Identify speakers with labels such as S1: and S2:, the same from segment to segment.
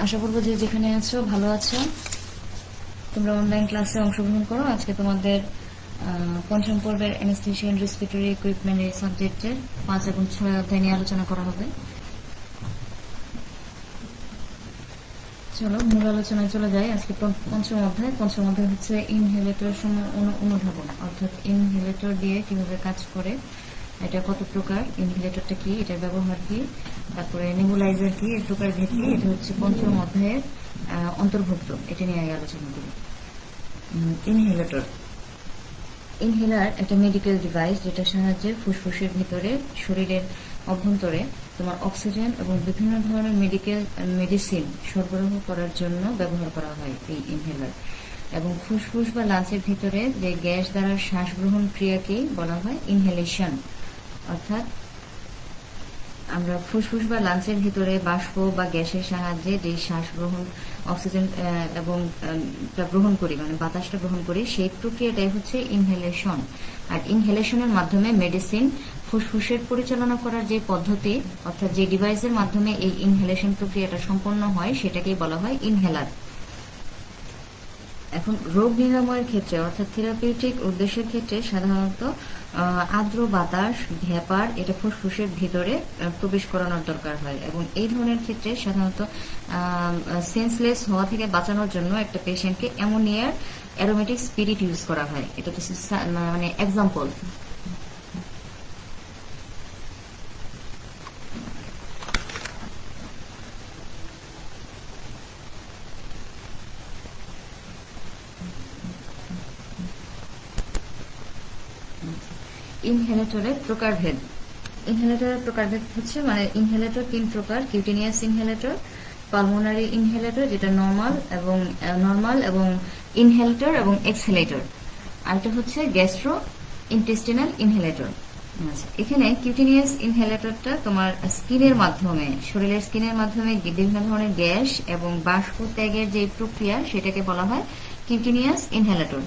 S1: আশা করবো যে যেখানে আছো ভালো আছো। তোমরা অনলাইন ক্লাসে অংশগ্রহণ করো। আজকে তোমাদের পঞ্চম পর্বের অ্যানেস্থেশিয়া এন্ড রেসপিরেটরি ইকুইপমেন্ট এই সাবজেক্টের 5 এবং 6 অধ্যায় নিয়ে আলোচনা করা হবে। চলো মূল আলোচনায় চলে যাই। আজকে পঞ্চম অধ্যায় হচ্ছে ইনহেলেটর অনুধাবন, অর্থাৎ ইনহেলেটর দিয়ে কিভাবে কাজ করে, এটা কত প্রকার, ইনহেলেটরটা কি, এটার ব্যবহার কি, তারপরে নেবুলাইজার কি, এর প্রকারভেদ কি, এটা হচ্ছে পঞ্চম অধ্যায়ের অন্তর্ভুক্ত। এটা নিয়ে আগে আলোচনা করি। ইনহেলেটর, ইনহেলার একটা মেডিকেল ডিভাইস যেটার সাহায্যে ফুসফুসের ভিতরে, শরীরের অভ্যন্তরে তোমার অক্সিজেন এবং বিভিন্ন ধরনের মেডিসিন সরবরাহ করার জন্য ব্যবহার করা হয় এই ইনহেলার। এবং ফুসফুস বা লাঞ্চের ভিতরে যে গ্যাস দ্বারা শ্বাস গ্রহণ ক্রিয়াকেই বলা হয় ইনহেলেশন। অর্থাৎ আমরা ফুসফুস বা লাঞ্চের ভিতরে বাষ্প বা গ্যাসের সাহায্যে যে শ্বাস গ্রহণ, অক্সিজেন এবং গ্রহণ করি, মানে বাতাসটা গ্রহণ করি, সেই প্রক্রিয়াটাই হচ্ছে ইনহেলেশন। আর ইনহেলেশনের মাধ্যমে মেডিসিন ফুসফুসের পরিচালনা করার যে পদ্ধতি, অর্থাৎ যে ডিভাইসের মাধ্যমে এই ইনহেলেশন প্রক্রিয়াটা সম্পন্ন হয়, সেটাকেই বলা হয় ইনহেলার। এখন রোগ নিরাময়ের ক্ষেত্রে, অর্থাৎ থেরাপিউটিক উদ্দেশ্যের ক্ষেত্রে সাধারণত আর্দ্র বাতাস, ভ্যাপার, এটা ফুসফুসের ভিতরে প্রবেশ করানোর দরকার হয়। এবং এই ধরনের ক্ষেত্রে সাধারণত সেন্সলেস হওয়া থেকে বাঁচানোর জন্য একটা পেশেন্টকে অ্যামোনিয়ার অ্যারোমেটিক স্পিরিট ইউজ করা হয়। এটা হচ্ছে মানে এক্সাম্পল। ইনহেলেটরের প্রকারভেদ। ইনহেলেটরের প্রকারভেদ হচ্ছে, মানে ইনহেলেটর 3 প্রকার: কিউটিনিয়াস ইনহেলেটর, পালমোনারি ইনহেলেটর যেটা নর্মাল এবং ইনহেলেটর এবং এক্সহেলেটর, আরেকটা হচ্ছে গ্যাস্ট্রো ইন্টেস্টিনাল ইনহেলেটর। এখানে কিউটিনিয়াস ইনহেলেটরটা তোমার স্কিনের মাধ্যমে, শরীরের স্কিনের মাধ্যমে বিভিন্ন ধরনের গ্যাস এবং বাষ্প ত্যাগের যে প্রক্রিয়া, সেটাকে বলা হয় কিউটিনিয়াস ইনহেলেটর।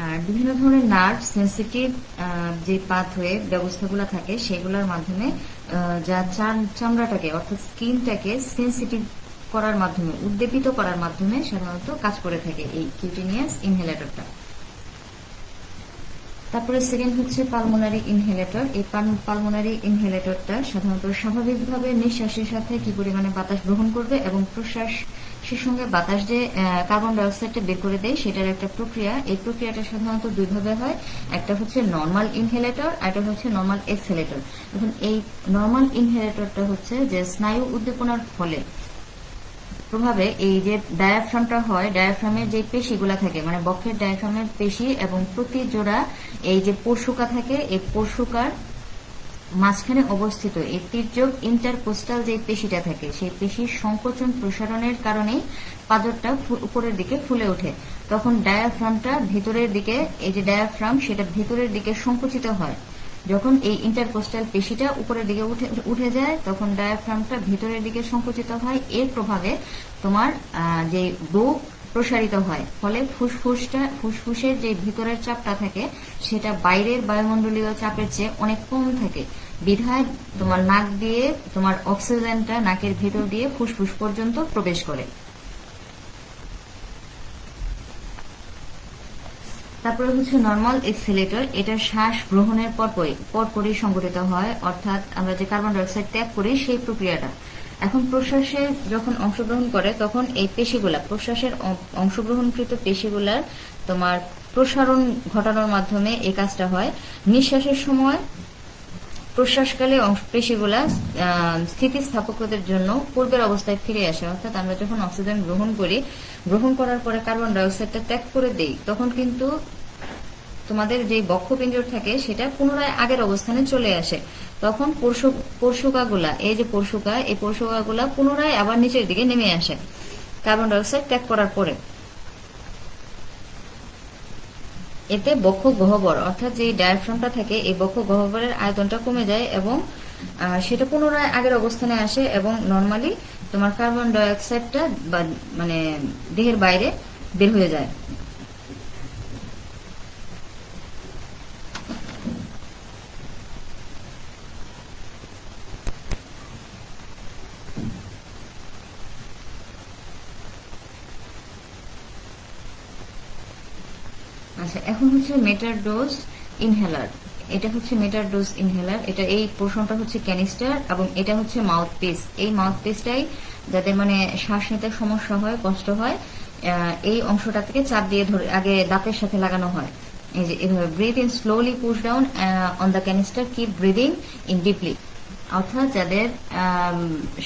S1: আর বিভিন্ন ধরনের নার্ভ সেন্সিটিভ যে পাথওয়ে ব্যবস্থাগুলো থাকে, সেগুলোর মাধ্যমে যা চামড়াটাকে, অর্থাৎ স্কিনটাকে সেন্সিটিভ করার মাধ্যমে, উদ্দীপিত করার মাধ্যমে সাধারণত কাজ করে থাকে এই কিউটিনিয়াস ইনহেলেটরটা। তারপরে সেকেন্ড হচ্ছে পালমোনারি ইনহেলেটর। এই পালমোনারি ইনহেলেটরটা সাধারণত স্বাভাবিকভাবে নিঃশ্বাসের সাথে কি পরিমাণে বাতাস গ্রহণ করবে এবং প্রশ্বাসের সঙ্গে বাতাস যে কার্বন ডাইঅক্সাইডটা বের করে দেয়, সেটার একটা প্রক্রিয়া। এই প্রক্রিয়াটা সাধারণত 2 ভাবে হয়। একটা হচ্ছে নর্মাল ইনহেলেটর, আর একটা হচ্ছে নর্মাল এক্সহেলেটর। এখন এই নর্মাল ইনহেলেটরটা হচ্ছে যে স্নায়ু উদ্দীপনার ফলে প্রভাবে এই যে ডায়াফ্রামটা হয়, ডায়াফ্রামের যে পেশিগুলা থাকে, মানে বক্ষের ডায়াফ্রামের পেশি এবং প্রতি জোড়া এই যে পরশুকা থাকে, এই পরশুকার মাঝখানে অবস্থিত এই তির্যক ইন্টারকোস্টাল যে পেশিটা থাকে, সেই পেশির সংকোচন প্রসারণের কারণেই পাঁজরটা উপরের দিকে ফুলে ওঠে। তখন ডায়াফ্রামটা ভিতরের দিকে, এই যে ডায়াফ্রাম, সেটা ভিতরের দিকে সংকুচিত হয়। যখন এই ইন্টারকোস্টাল পেশিটা উপরের দিকে উঠে যায়, তখন ডায়াফ্রামটা ভিতরের দিকে সংকুচিত হয়। এর প্রভাবে তোমার যে বুক প্রসারিত হয়, ফলে ফুসফুসের যে ভিতরের চাপটা থাকে, সেটা বাইরের বায়ুমণ্ডলীয় চাপের চেয়ে অনেক কম থাকে। বিধায় তোমার নাক দিয়ে তোমার অক্সিজেনটা নাকের ভেতর দিয়ে ফুসফুস পর্যন্ত প্রবেশ করে। তারপরে হচ্ছে নর্মাল এক্সহেলেটর। এটা শ্বাস গ্রহণের পরপরই সংঘটিত হয়, অর্থাৎ আমরা যে কার্বন ডাইঅক্সাইড ত্যাগ করি, সেই প্রক্রিয়াটা। এখন প্রশ্বাসে যখন অংশগ্রহণ করে, তখন এই পেশিগুলা, প্রশ্বাসের অংশগ্রহণকৃত পেশিগুলার তোমার প্রসারণ ঘটানোর মাধ্যমে এই কাজটা হয়। নিঃশ্বাসের সময় প্রশ্বাসকালে পেশিগুলা স্থিতিস্থাপকতার জন্য পূর্বের অবস্থায় ফিরে আসে। অর্থাৎ আমরা যখন অক্সিজেন গ্রহণ করি, গ্রহণ করার পরে কার্বন ডাইঅক্সাইডটা ত্যাগ করে দেই, তখন কিন্তু তোমাদের যে বক্ষপিঞ্জর থাকে, সেটা পুনরায় আগের অবস্থানে চলে আসে। তখন পরশুকাগুলা, এই যে পরশুকা, এই পরশুকাগুলা পুনরায় আবার নিচের দিকে নেমে আসে কার্বন ডাইঅক্সাইড ত্যাগ করার পরে। এতে বক্ষ গহ্বর, অর্থাৎ যে ডায়াফ্রামটা থাকে, এই বক্ষ গহ্বরের আয়তনটা কমে যায় এবং সেটা পুনরায় আগের অবস্থানে আসে এবং নর্মালি তোমার কার্বন ডাইঅক্সাইডটা মানে দেহের বাইরে বের হয়ে যায়। আচ্ছা, এখন হচ্ছে মেটার ডোজ ইনহেলার। এটা হচ্ছে মেটার ডোজ ইনহেলার। এটা এই পোর্শনটা হচ্ছে ক্যানিস্টার এবং এটা হচ্ছে মাউথ পিস। এই মাউথ পিসটাই যাদের মানে শ্বাস নিতে সমস্যা হয়, কষ্ট হয়, এই অংশটা থেকে চাপ দিয়ে ধরে আগে দাঁতের সাথে লাগানো হয়। এই যে এভাবে breathe in slowly, push down on the canister, keep breathing in deeply. অর্থাৎ যাদের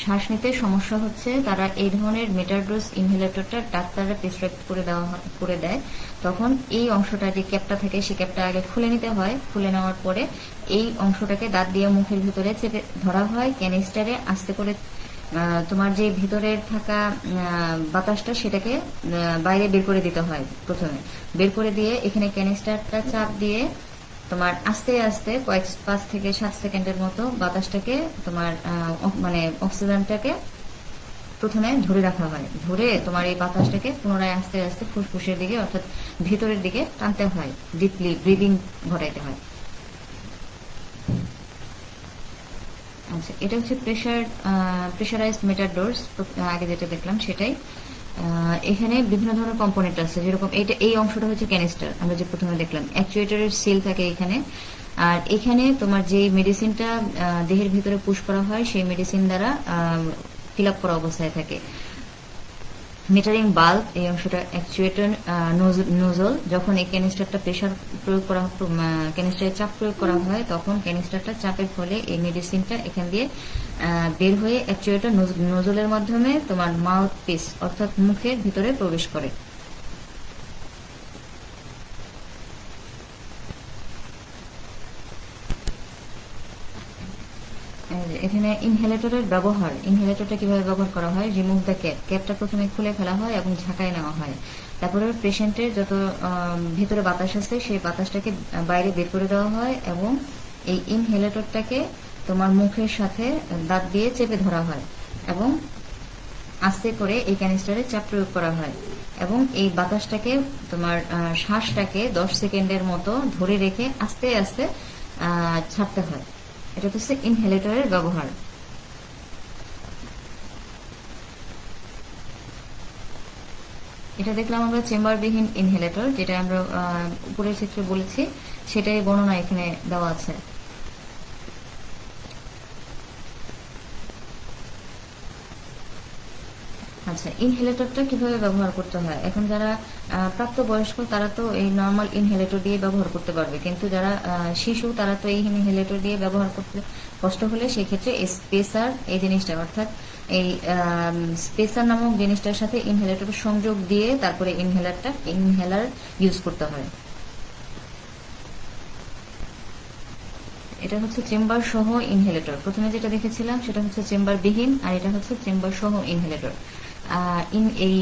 S1: শ্বাস নিতে সমস্যা হচ্ছে তারা এই ধরনের মেটার ডোজ ইনহেলেটরটা ডাক্তাররা প্রেসক্রাইব করে দেয়। তখন এই অংশটা যে ক্যাপটা থাকে সেই ক্যাপটা আগে খুলে নিতে হয়। খুলে নেওয়ার পরে এই অংশটাকে দাঁত দিয়ে মুখের ভিতরে চেপে ধরা হয়। ক্যানিস্টারে আস্তে করে তোমার যে ভিতরের থাকা বাতাসটা সেটাকে বাইরে বের করে দিতে হয়। প্রথমে বের করে দিয়ে এখানে ক্যানিস্টারটা চাপ দিয়ে তোমার আস্তে আস্তে 5 থেকে 7 সেকেন্ডের মতো বাতাসটাকে তোমার মানে অক্সিজেনটাকে প্রথমে ধরে রাখা হয়। ধরে তোমার এই বাতাসটাকে পুনরায় আস্তে আস্তে ফুসফুসের দিকে অর্থাৎ ভিতরের দিকে টানতে হয়, ডিপলি ব্রিদিং ঘটাইতে হয়। আচ্ছা, এটা হচ্ছে প্রেশারাইজড মেটার ডোজ। আগে যেটা দেখলাম সেটাই। এখানে বিভিন্ন ধরনের কম্পোনেন্ট আছে, যেরকম এই অংশটা হচ্ছে ক্যানিস্টার, আমরা যে প্রথমে দেখলাম। অ্যাকচুয়েটরের সেল থাকে এখানে। আর এখানে তোমার যে মেডিসিনটা দেহের ভিতরে পুশ করা হয় সেই মেডিসিন দ্বারা ফিল আপ করা অবস্থায় থাকে। মিটারিং বাল্ব, এই অংশটা অ্যাকচুয়েটর নোজল। যখন এই ক্যানিস্টারটা প্রেশার প্রয়োগ করা ক্যানিস্টারে চাপ প্রয়োগ করা হয় তখন ক্যানিস্টারটা চাপের ফলে এই মেডিসিনটা এখান দিয়ে বের হয়ে অ্যাকচুয়েটর নোজলের মাধ্যমে তোমার মাউথ পিস অর্থাৎ মুখের ভিতরে প্রবেশ করে। এখানে ইনহেলেটরের ব্যবহার, ইনহেলেটরটা কিভাবে ব্যবহার করা হয়। রিমুভ দ্য ক্যাপ, ক্যাপটা প্রথমে খুলে ফেলা হয় এবং ঝাঁকায় নেওয়া হয়। তারপরে পেশেন্টের যত ভিতরে বাতাস আছে সেই বাতাসটাকে বাইরে বের করে দেওয়া হয় এবং এই ইনহেলেটরটাকে তোমার মুখের সাথে দাঁত দিয়ে চেপে ধরা হয় এবং আস্তে করে এই ক্যানিস্টারে চাপ প্রয়োগ করা হয় এবং এই বাতাসটাকে তোমার শ্বাসটাকে 10 সেকেন্ডের মতো ধরে রেখে আস্তে আস্তে ছাড়তে হয়। এটা হচ্ছে ইনহেলেটরের ব্যবহার। এটা দেখলাম আমরা চেম্বারবিহীন ইনহেলেটর, যেটা আমরা উপরের চিত্রে বলেছি সেটাই বর্ণনা এখানে দেওয়া আছে। আচ্ছা, ইনহেলেটরটা কিভাবে ব্যবহার করতে হয়। এখন যারা প্রাপ্তবয়স্ক তারা তো এই নর্মাল ইনহেলেটর দিয়ে ব্যবহার করতে পারবে, কিন্তু যারা শিশু তারা তো এই ইনহেলেটর দিয়ে ব্যবহার করতে কষ্ট হলে সেই ক্ষেত্রে স্পেসার এই জিনিসটা অর্থাৎ এই স্পেসার নামক জিনিসটার সাথে ইনহেলেটর সংযোগ দিয়ে তারপরে ইনহেলার ইউজ করতে হয়। এটা হচ্ছে চেম্বার সহ ইনহেলেটর। প্রথমে যেটা দেখেছিলাম সেটা হচ্ছে চেম্বার বিহীন, আর এটা হচ্ছে চেম্বার সহ ইনহেলেটর। এই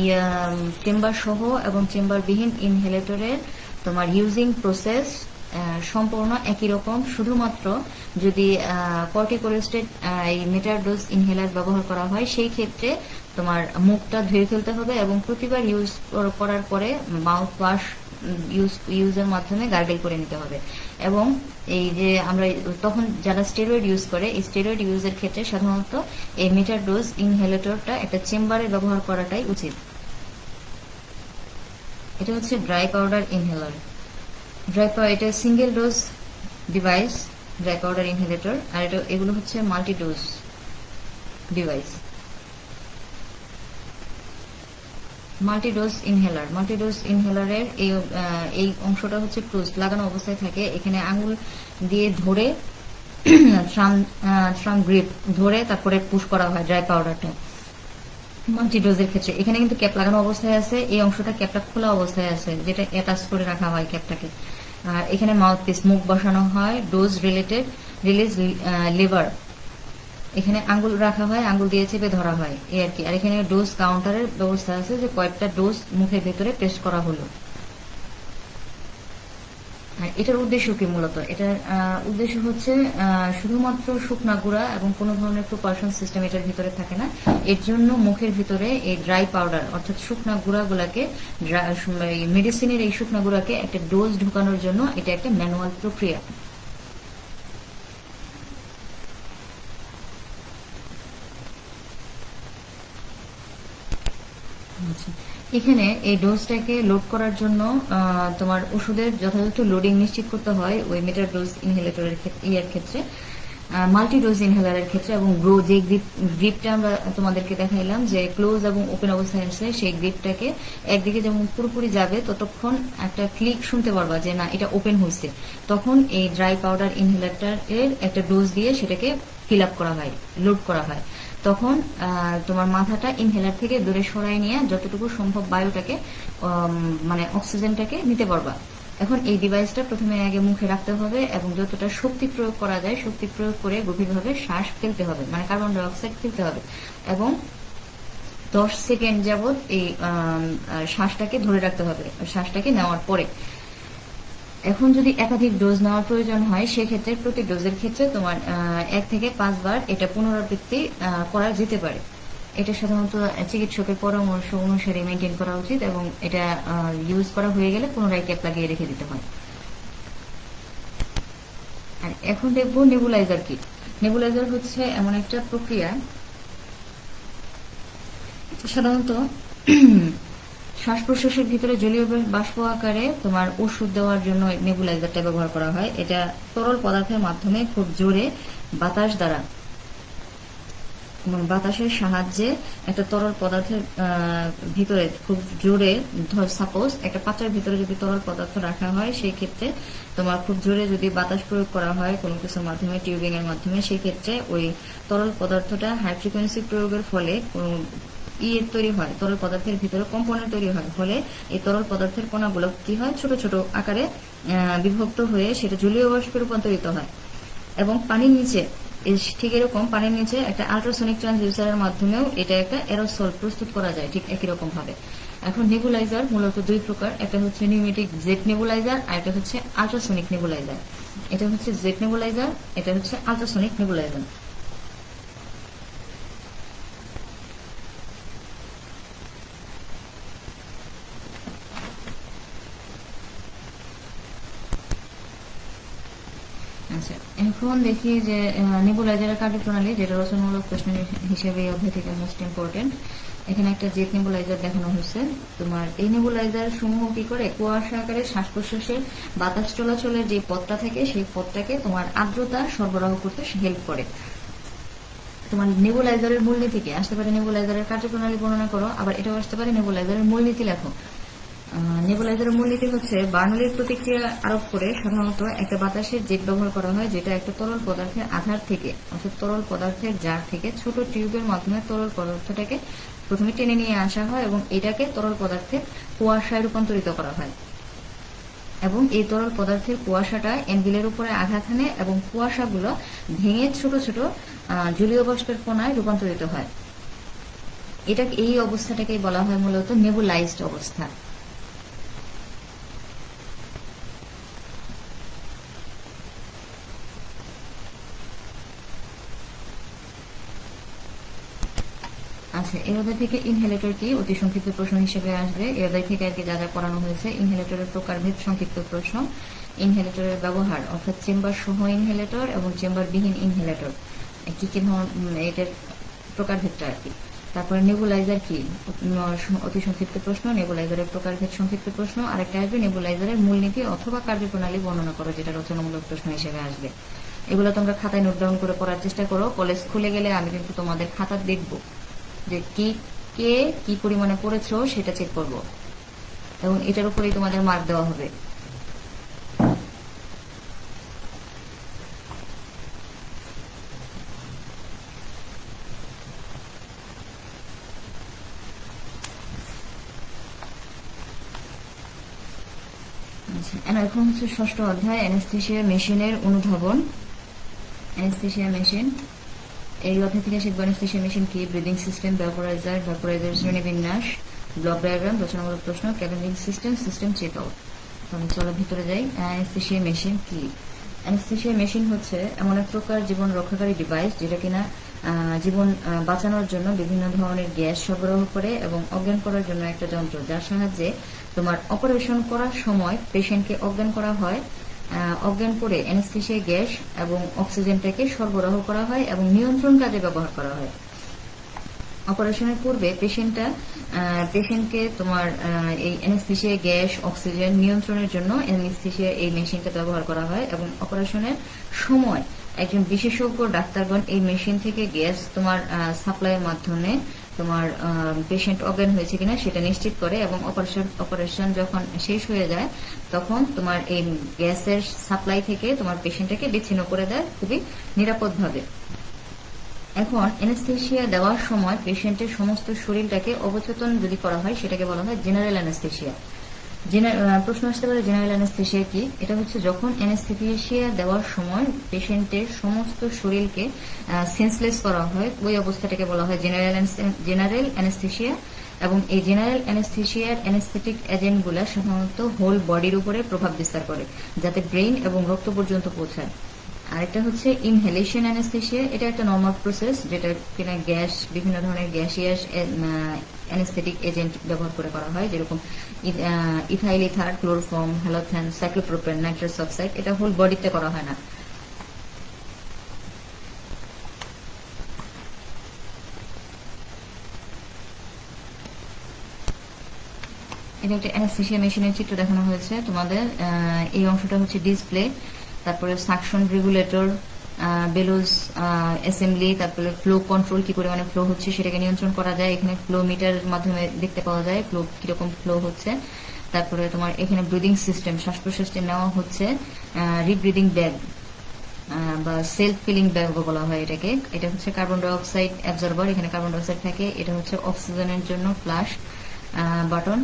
S1: চেম্বার সহ এবং চেম্বার বিহীন ইনহেলেটরের তোমার ইউজিং প্রসেস সম্পূর্ণ একই রকম, শুধুমাত্র যদি কর্টিকোস্টেরয়েড এই মেটার ডোজ ইনহেলার ব্যবহার করা হয় সেই ক্ষেত্রে তোমার মুখটা ধুয়ে ফেলতে হবে এবং প্রতিবার ইউজ করার পরে মাউথ ওয়াশ ইউজের মাধ্যমে গার্গেল করে নিতে হবে। এবং এই যে আমরা তখন যারা স্টেরয়েড ইউজ করে এই স্টেরয়েড ইউজের ক্ষেত্রে সাধারণত এই মিটার ডোজ ইনহেলেটরটা একটা চেম্বারে ব্যবহার করাটাই উচিত। এটা হচ্ছে ড্রাই পাউডার ইনহেলার। এটা single dose device, dry powder inhalator. আর এগুলো হচ্ছে মাল্টি ডোজ ডিভাইস। মাল্টিডোজ ইনহেলারের এই অংশটা হচ্ছে ক্লোজড, লাগানো অবস্থায় থাকে। এখানে আঙুল দিয়ে ধরে থ্রাম গ্রিপ ধরে তারপরে পুশ করা হয় ড্রাই পাউডারটা। মাল্টিডোজের ক্ষেত্রে এখানে কিন্তু ক্যাপ লাগানো অবস্থায় আছে, এই অংশটা ক্যাপটা খোলা অবস্থায় আছে, যেটা অ্যাটাচ করে রাখা হয় ক্যাপটাকে। আর এখানে মাউথ পিস, মুখ বসানো হয়। ডোজ রিলিজ লিভার, এখানে আঙ্গুল রাখা হয়, আঙ্গুল দিয়ে চেপে ধরা হয় এই আর কি। আর এখানে ডোজ কাউন্টারের ব্যবস্থা আছে, যে কয়েকটা ডোজ মুখের ভেতরে পেস্ট করা হলো। আর এটার উদ্দেশ্য কি মূলত? এটার উদ্দেশ্য হচ্ছে শুধুমাত্র শুকনা গুঁড়া এবং কোনো ধরনের প্রপালশন সিস্টেম এটার ভিতরে থাকে না। এর জন্য মুখের ভিতরে এই ড্রাই পাউডার অর্থাৎ শুকনা গুঁড়াগুলাকে, মেডিসিনের এই শুকনা গুঁড়াকে একটা ডোজ ঢুকানোর জন্য এটা একটা ম্যানুয়াল প্রক্রিয়া। আচ্ছা, এখানে এই ডোজটাকে লোড করার জন্য তোমার ওষুধের যথাযথ লোডিং নিশ্চিত করতে হয় ওই মিটার ডোজ ইনহেলেটরের ক্ষেত্রে, মাল্টি ডোজ ইনহেলারের ক্ষেত্রে, এবং গ্রো যে গ্রিপটা আমরা তোমাদেরকে দেখাইলাম যে ক্লোজ এবং ওপেন অবস্থায় আছে, সেই গ্রিপটাকে একদিকে যেমন পুরোপুরি যাবে ততক্ষণ একটা ক্লিক শুনতে পারবা যে না এটা ওপেন হয়েছে, তখন এই ড্রাই পাউডার ইনহেলারের একটা ডোজ দিয়ে সেটাকে ফিল আপ করা হয়, লোড করা হয়। তখন তোমার মাথাটা ইনহেলার থেকে দূরে সরাই নিয়ে যতটুকু সম্ভব বায়ুটাকে মানে অক্সিজেনটাকে নিতে পারবা। এখন এই ডিভাইসটা প্রথমে আগে মুখে রাখতে হবে এবং যতটা শক্তি প্রয়োগ করা যায় শক্তি প্রয়োগ করে গভীরভাবে শ্বাস ফেলতে হবে, মানে কার্বন ডাই অক্সাইড ফেলতে হবে, এবং 10 সেকেন্ড যাবত এই শ্বাসটাকে ধরে রাখতে হবে শ্বাসটাকে নেওয়ার পরে। এখন যদি একাধিক ডোজ নেওয়ার প্রয়োজন হয় সেক্ষেত্রে প্রতি ডোজের ক্ষেত্রে তোমার 1 থেকে 5 বার এটা পুনরাবৃত্তি করা যেতে পারে। এটা সাধারণত চিকিৎসকের পরামর্শ অনুসারে মেনটেন করা উচিত এবং এটা ইউজ করা হয়ে গেলে পুনরায় ক্যাপ লাগিয়ে রেখে দিতে হয়। আর এখন দেখবো নেবুলাইজার কি। নেবুলাইজার হচ্ছে এমন একটা প্রক্রিয়া, সাধারণত শ্বাস প্রশ্বাসের ভিতরে জলীয় বাষ্প আকারে তোমার ওষুধ দেওয়ার জন্য নেবুলাইজারটা ব্যবহার করা হয়। এটা তরল পদার্থের মাধ্যমে খুব জোরে বাতাস দ্বারা, বাতাসের সাহায্যে একটা তরল পদার্থের ভিতরে খুব জোরে, ধর সাপোজ একটা পাত্রের ভিতরে যদি তরল পদার্থ রাখা হয় সেই ক্ষেত্রে তোমার খুব জোরে যদি বাতাস প্রয়োগ করা হয় কোনো কিছুর মাধ্যমে, টিউবিং এর মাধ্যমে, সেই ক্ষেত্রে ওই তরল পদার্থটা হাই ফ্রিকোয়েন্সি প্রয়োগের ফলে তৈরি হয়, তরল পদার্থের ভিতরে কম্পনের তৈরি হয়, ফলে এই তরল পদার্থের কণাগুলো কি হয় ছোট ছোট আকারে বিভক্ত হয়ে সেটা জলীয় বাষ্পে রূপান্তরিত হয়। এবং পানির নিচে ঠিক এরকম পানির নিচে একটা আল্ট্রাসনিক ট্রান্সডিউসারের মাধ্যমেও এটা একটা এরোসল প্রস্তুত করা যায় ঠিক একই রকম ভাবে। এখন নেবুলাইজার মূলত দুই প্রকার, একটা হচ্ছে নিউমেটিক জেট নেবুলাইজার আর একটা হচ্ছে আল্ট্রাসনিক নেবুলাইজার। এটা হচ্ছে জেট নেবুলাইজার, এটা হচ্ছে আল্ট্রাসনিক নেবুলাইজার। আচ্ছা, এখন দেখি যে নেবুলাইজারের কার্যপ্রণালী, যেটা রচনামূলক প্রশ্ন হিসেবে এই অধ্যায় থেকে মোস্ট ইম্পর্টেন্ট। এখানে একটা জেট নেবুলাইজার দেখানো হয়েছে। তোমার এই নেবুলাইজার সমূহ কি করে কুয়াশা আকারে শ্বাস প্রশ্বাসের বাতাস চলাচলের যে পথটা থাকে সেই পথটাকে তোমার আর্দ্রতা সরবরাহ করতে হেল্প করে। তোমার নেবুলাইজারের মূলনীতি কি আসতে পারে, নেবুলাইজারের কার্যপ্রণালী বর্ণনা করো, আবার এটাও আসতে পারে নেবুলাইজারের মূলনীতি লেখো। নেবুলাইজারের মূলনীতি হচ্ছে বার্নৌলির প্রতিক্রিয়া আরোপ করে সাধারণত একটা বাতাসের জেট ব্যবহার করা হয়, যেটা একটা তরল পদার্থের আধার থেকে অর্থাৎ তরল পদার্থের জার থেকে ছোট টিউবের মাধ্যমে তরল পদার্থটাকে প্রথমে টেনে নিয়ে আসা হয় এবং এটাকে তরল পদার্থের কুয়াশায় রূপান্তরিত করা হয়। এবং এই তরল পদার্থের কুয়াশাটা অ্যাঙ্গেলের উপরে আঘাত হানে এবং কুয়াশাগুলো ভেঙে ছোট ছোট জলীয় বাষ্পের কণায় রূপান্তরিত হয়। এই অবস্থাটাকেই বলা হয় মূলত নেবুলাইজড অবস্থা। আচ্ছা, এর অধ্যায় থেকে ইনহেলেটর কি অতি সংক্ষিপ্ত প্রশ্ন হিসেবে আসবে। এর অধ্যায় থেকে আর কি যা যা পড়ানো হয়েছে, ইনহেলেটরের প্রকারভেদ সংক্ষিপ্ত প্রশ্ন, ইনহেলেটরের ব্যবহার অর্থাৎ চেম্বার সহ ইনহেলেটর এবং চেম্বার বিহীন ইনহেলেটর কি কি এটার প্রকারভেদটা আর কি। তারপরে নেবুলাইজার কি অতি সংক্ষিপ্ত প্রশ্ন, নেবুলাইজারের প্রকারভেদ সংক্ষিপ্ত প্রশ্ন, আরেকটা আসবে নেবুলাইজারের মূলনীতি অথবা কার্যপ্রণালী বর্ণনা করো, যেটা রচনামূলক প্রশ্ন হিসেবে আসবে। এগুলো তোমরা খাতায় নোট ডাউন করে পড়ার চেষ্টা করো। কলেজ খুলে গেলে আমি কিন্তু তোমাদের খাতা দেখবো যে কে কি পরিমাণে পড়েছো সেটা চেক করব এবং এটার উপরেই তোমাদের মার্ক দেওয়া হবে। এখন হচ্ছে ষষ্ঠ অধ্যায় অ্যানেস্থেসিয়া মেশিনের অনুধাবন। অ্যানেস্থেসিয়া মেশিন, এই অধ্যায় থেকে শিখব অ্যানেস্থেসিয়া মেশিন কি, ব্রিদিং সিস্টেম, ভ্যাপোরাইজার শ্রেণীবিন্যাস, ব্লক ডায়াগ্রাম, রচনামূলক প্রশ্ন, ক্যাবিনিং সিস্টেম চেক আউট। তাহলে চলো ভিতরে যাই। অ্যানেস্থেসিয়া মেশিন কি? অ্যানেস্থেসিয়া মেশিন হচ্ছে এমন এক প্রকার জীবন রক্ষাকারী ডিভাইস যেটা কিনা জীবন বাঁচানোর জন্য বিভিন্ন ধরনের গ্যাস সরবরাহ করে এবং অজ্ঞান করার জন্য একটা যন্ত্র, যার সাহায্যে তোমার অপারেশন করার সময় পেশেন্টকে অজ্ঞান করা হয়। অজ্ঞান করে অ্যানেস্থেসিয়া গ্যাস এবং অক্সিজেনটাকে সরবরাহ করা হয় এবং নিয়ন্ত্রণ কাজে ব্যবহার করা হয়। অপারেশনের পূর্বে পেশেন্টকে তোমার এই অ্যানেস্থেসিয়া, গ্যাস, অক্সিজেন নিয়ন্ত্রণের জন্য অ্যানেস্থেসিয়া এই মেশিনটা ব্যবহার করা হয়, এবং অপারেশনের সময় একজন বিশেষজ্ঞ ডাক্তারগণ এই মেশিন থেকে গ্যাস তোমার সাপ্লাইয়ের মাধ্যমে তোমার পেশেন্ট অজ্ঞান হয়েছে কিনা সেটা নিশ্চিত করে, এবং অপারেশন যখন শেষ হয়ে যায় তখন তোমার এই গ্যাসের সাপ্লাই থেকে তোমার পেশেন্টটাকে বিচ্ছিন্ন করে দেয় খুবই নিরাপদভাবে। এখন অ্যানেস্থেসিয়া দেওয়ার সময় পেশেন্টের সমস্ত শরীরটাকে অবচেতন যদি করা হয় সেটাকে বলা হয় জেনারেল অ্যানেস্থেসিয়া। প্রশ্ন আসতে পারে জেনারেল অ্যানেস্থেসিয়া কি? এটা হচ্ছে যখন অ্যানেস্থেসিয়া দেওয়ার সময় পেশেন্টের সমস্ত শরীরকে সেন্সলেস করা হয়, ওই অবস্থাটাকে বলা হয় জেনারেল অ্যানেস্থেসিয়া। এবং এই জেনারেল অ্যানেস্থেসিয়ার অ্যানেস্থেটিক এজেন্টগুলো সাধারণত হোল বডির উপরে প্রভাব বিস্তার করে যাতে ব্রেইন এবং রক্ত পর্যন্ত পৌঁছায়। আরেকটা হচ্ছে ইনহেলেশন অ্যানেস্থেসিয়া। এটা একটা নর্মাল প্রসেস যেটা কিনা গ্যাস, বিভিন্ন ধরনের গ্যাসিয়াস অ্যানেস্থেটিক এজেন্ট ব্যবহার করে করা হয়, যেরকম ethyl ether, chloroform, halothane, cyclopropane, nitrous oxide. এটা হোল বডিতে করা হয় না। এটা একটা অ্যানেস্থেসিয়া মেশিনের চিত্র দেখানো হয়েছে তোমাদের। এই অংশটা হচ্ছে ডিসপ্লে, তারপরে সাকশন রেগুলেটর, বেলোজ অ্যাসেম্বলি, তারপরে ফ্লো কন্ট্রোল, কি পরিমাণে ফ্লো হচ্ছে সেটাকে নিয়ন্ত্রণ করা যায়। এখানে ফ্লো মিটারের মাধ্যমে দেখতে পাওয়া যায় ফ্লো কিরকম ফ্লো হচ্ছে। তারপরে তোমার এখানে ব্রিদিং সিস্টেম, শ্বাস প্রশ্বাসটি নেওয়া হচ্ছে রিব্রিদিং ব্যাগ বা সেলফ ফিলিং ব্যাগ বলা হয় এটাকে। এটা হচ্ছে কার্বন ডাই অক্সাইড অ্যাবজর্বার, এখানে কার্বন ডাই অক্সাইড থাকে। এটা হচ্ছে অক্সিজেনের জন্য ফ্লাশ বাটন,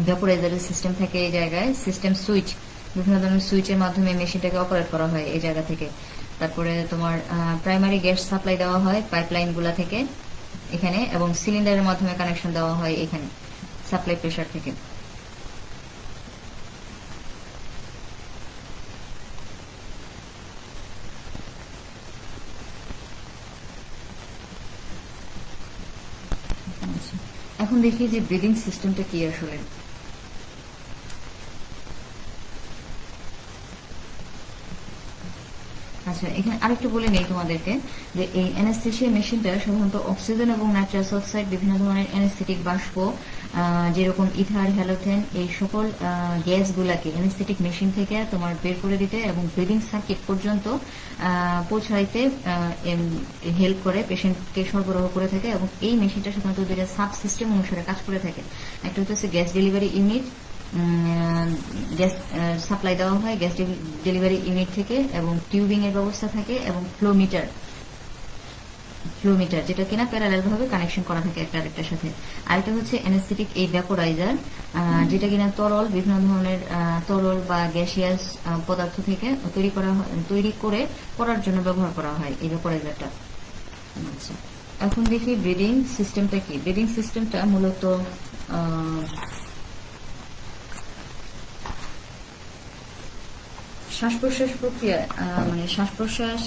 S1: ভ্যাপোরাইজারের সিস্টেম থাকে এই জায়গায়, সিস্টেম সুইচ, বিভিন্ন ধরনের সুইচের মাধ্যমে মেশিনটাকে অপারেট করা হয় এই জায়গা থেকে। তারপরে তোমার প্রাইমারি গ্যাস সাপ্লাই দেওয়া হয় পাইপলাইন গুলা থেকে এখানে, এবং সিলিন্ডারের মাধ্যমে কানেকশন দেওয়া হয় এখানে সাপ্লাই প্রেসার থেকে। এখন দেখি যে ব্রিদিং সিস্টেমটা কি আসলে। আচ্ছা, এখানে আরেকটু বলে নেই তোমাদেরকে যে এই অ্যানেস্থেসিয়া মেশিনটা সাধারণত অক্সিজেন এবং নাইট্রাস অক্সাইড, বিভিন্ন ধরনের অ্যানেস্থেটিক বাষ্প, যেরকম ইথার, হ্যালোথেন, এই সকল গ্যাসগুলাকে অ্যানেস্থেটিক মেশিন থেকে তোমার বের করে দিতে এবং ব্রিদিং সার্কিট পর্যন্ত পৌঁছাইতে হেল্প করে, পেশেন্টকে সরবরাহ করে থাকে। এবং এই মেশিনটা সাধারণত দুইটা সাব সিস্টেম অনুসারে কাজ করে থাকে। একটা হচ্ছে gas delivery unit, gas supply দেওয়া হয় গ্যাস ডেলিভারি ইউনিট থেকে, এবং টিউবিং এর ব্যবস্থা থাকে, এবং ফ্লো মিটার যেটা কিনা প্যারালাল ভাবে কানেকশন করা থাকে একটা আরেকটার সাথে। আরেকটা হচ্ছে অ্যানেস্থেটিক এই ভ্যাপোরাইজার, যেটা কিনা তরল, বিভিন্ন ধরনের তরল বা গ্যাসিয়াস পদার্থ থেকে তৈরি করে করার জন্য ব্যবহার করা হয় এই ভ্যাপোরাইজারটা। আচ্ছা, এখন দেখি ব্রিদিং সিস্টেমটা কি। ব্রিদিং সিস্টেমটা মূলত শ্বাস প্রশ্বাস প্রক্রিয়া, মানে শ্বাস প্রশ্বাস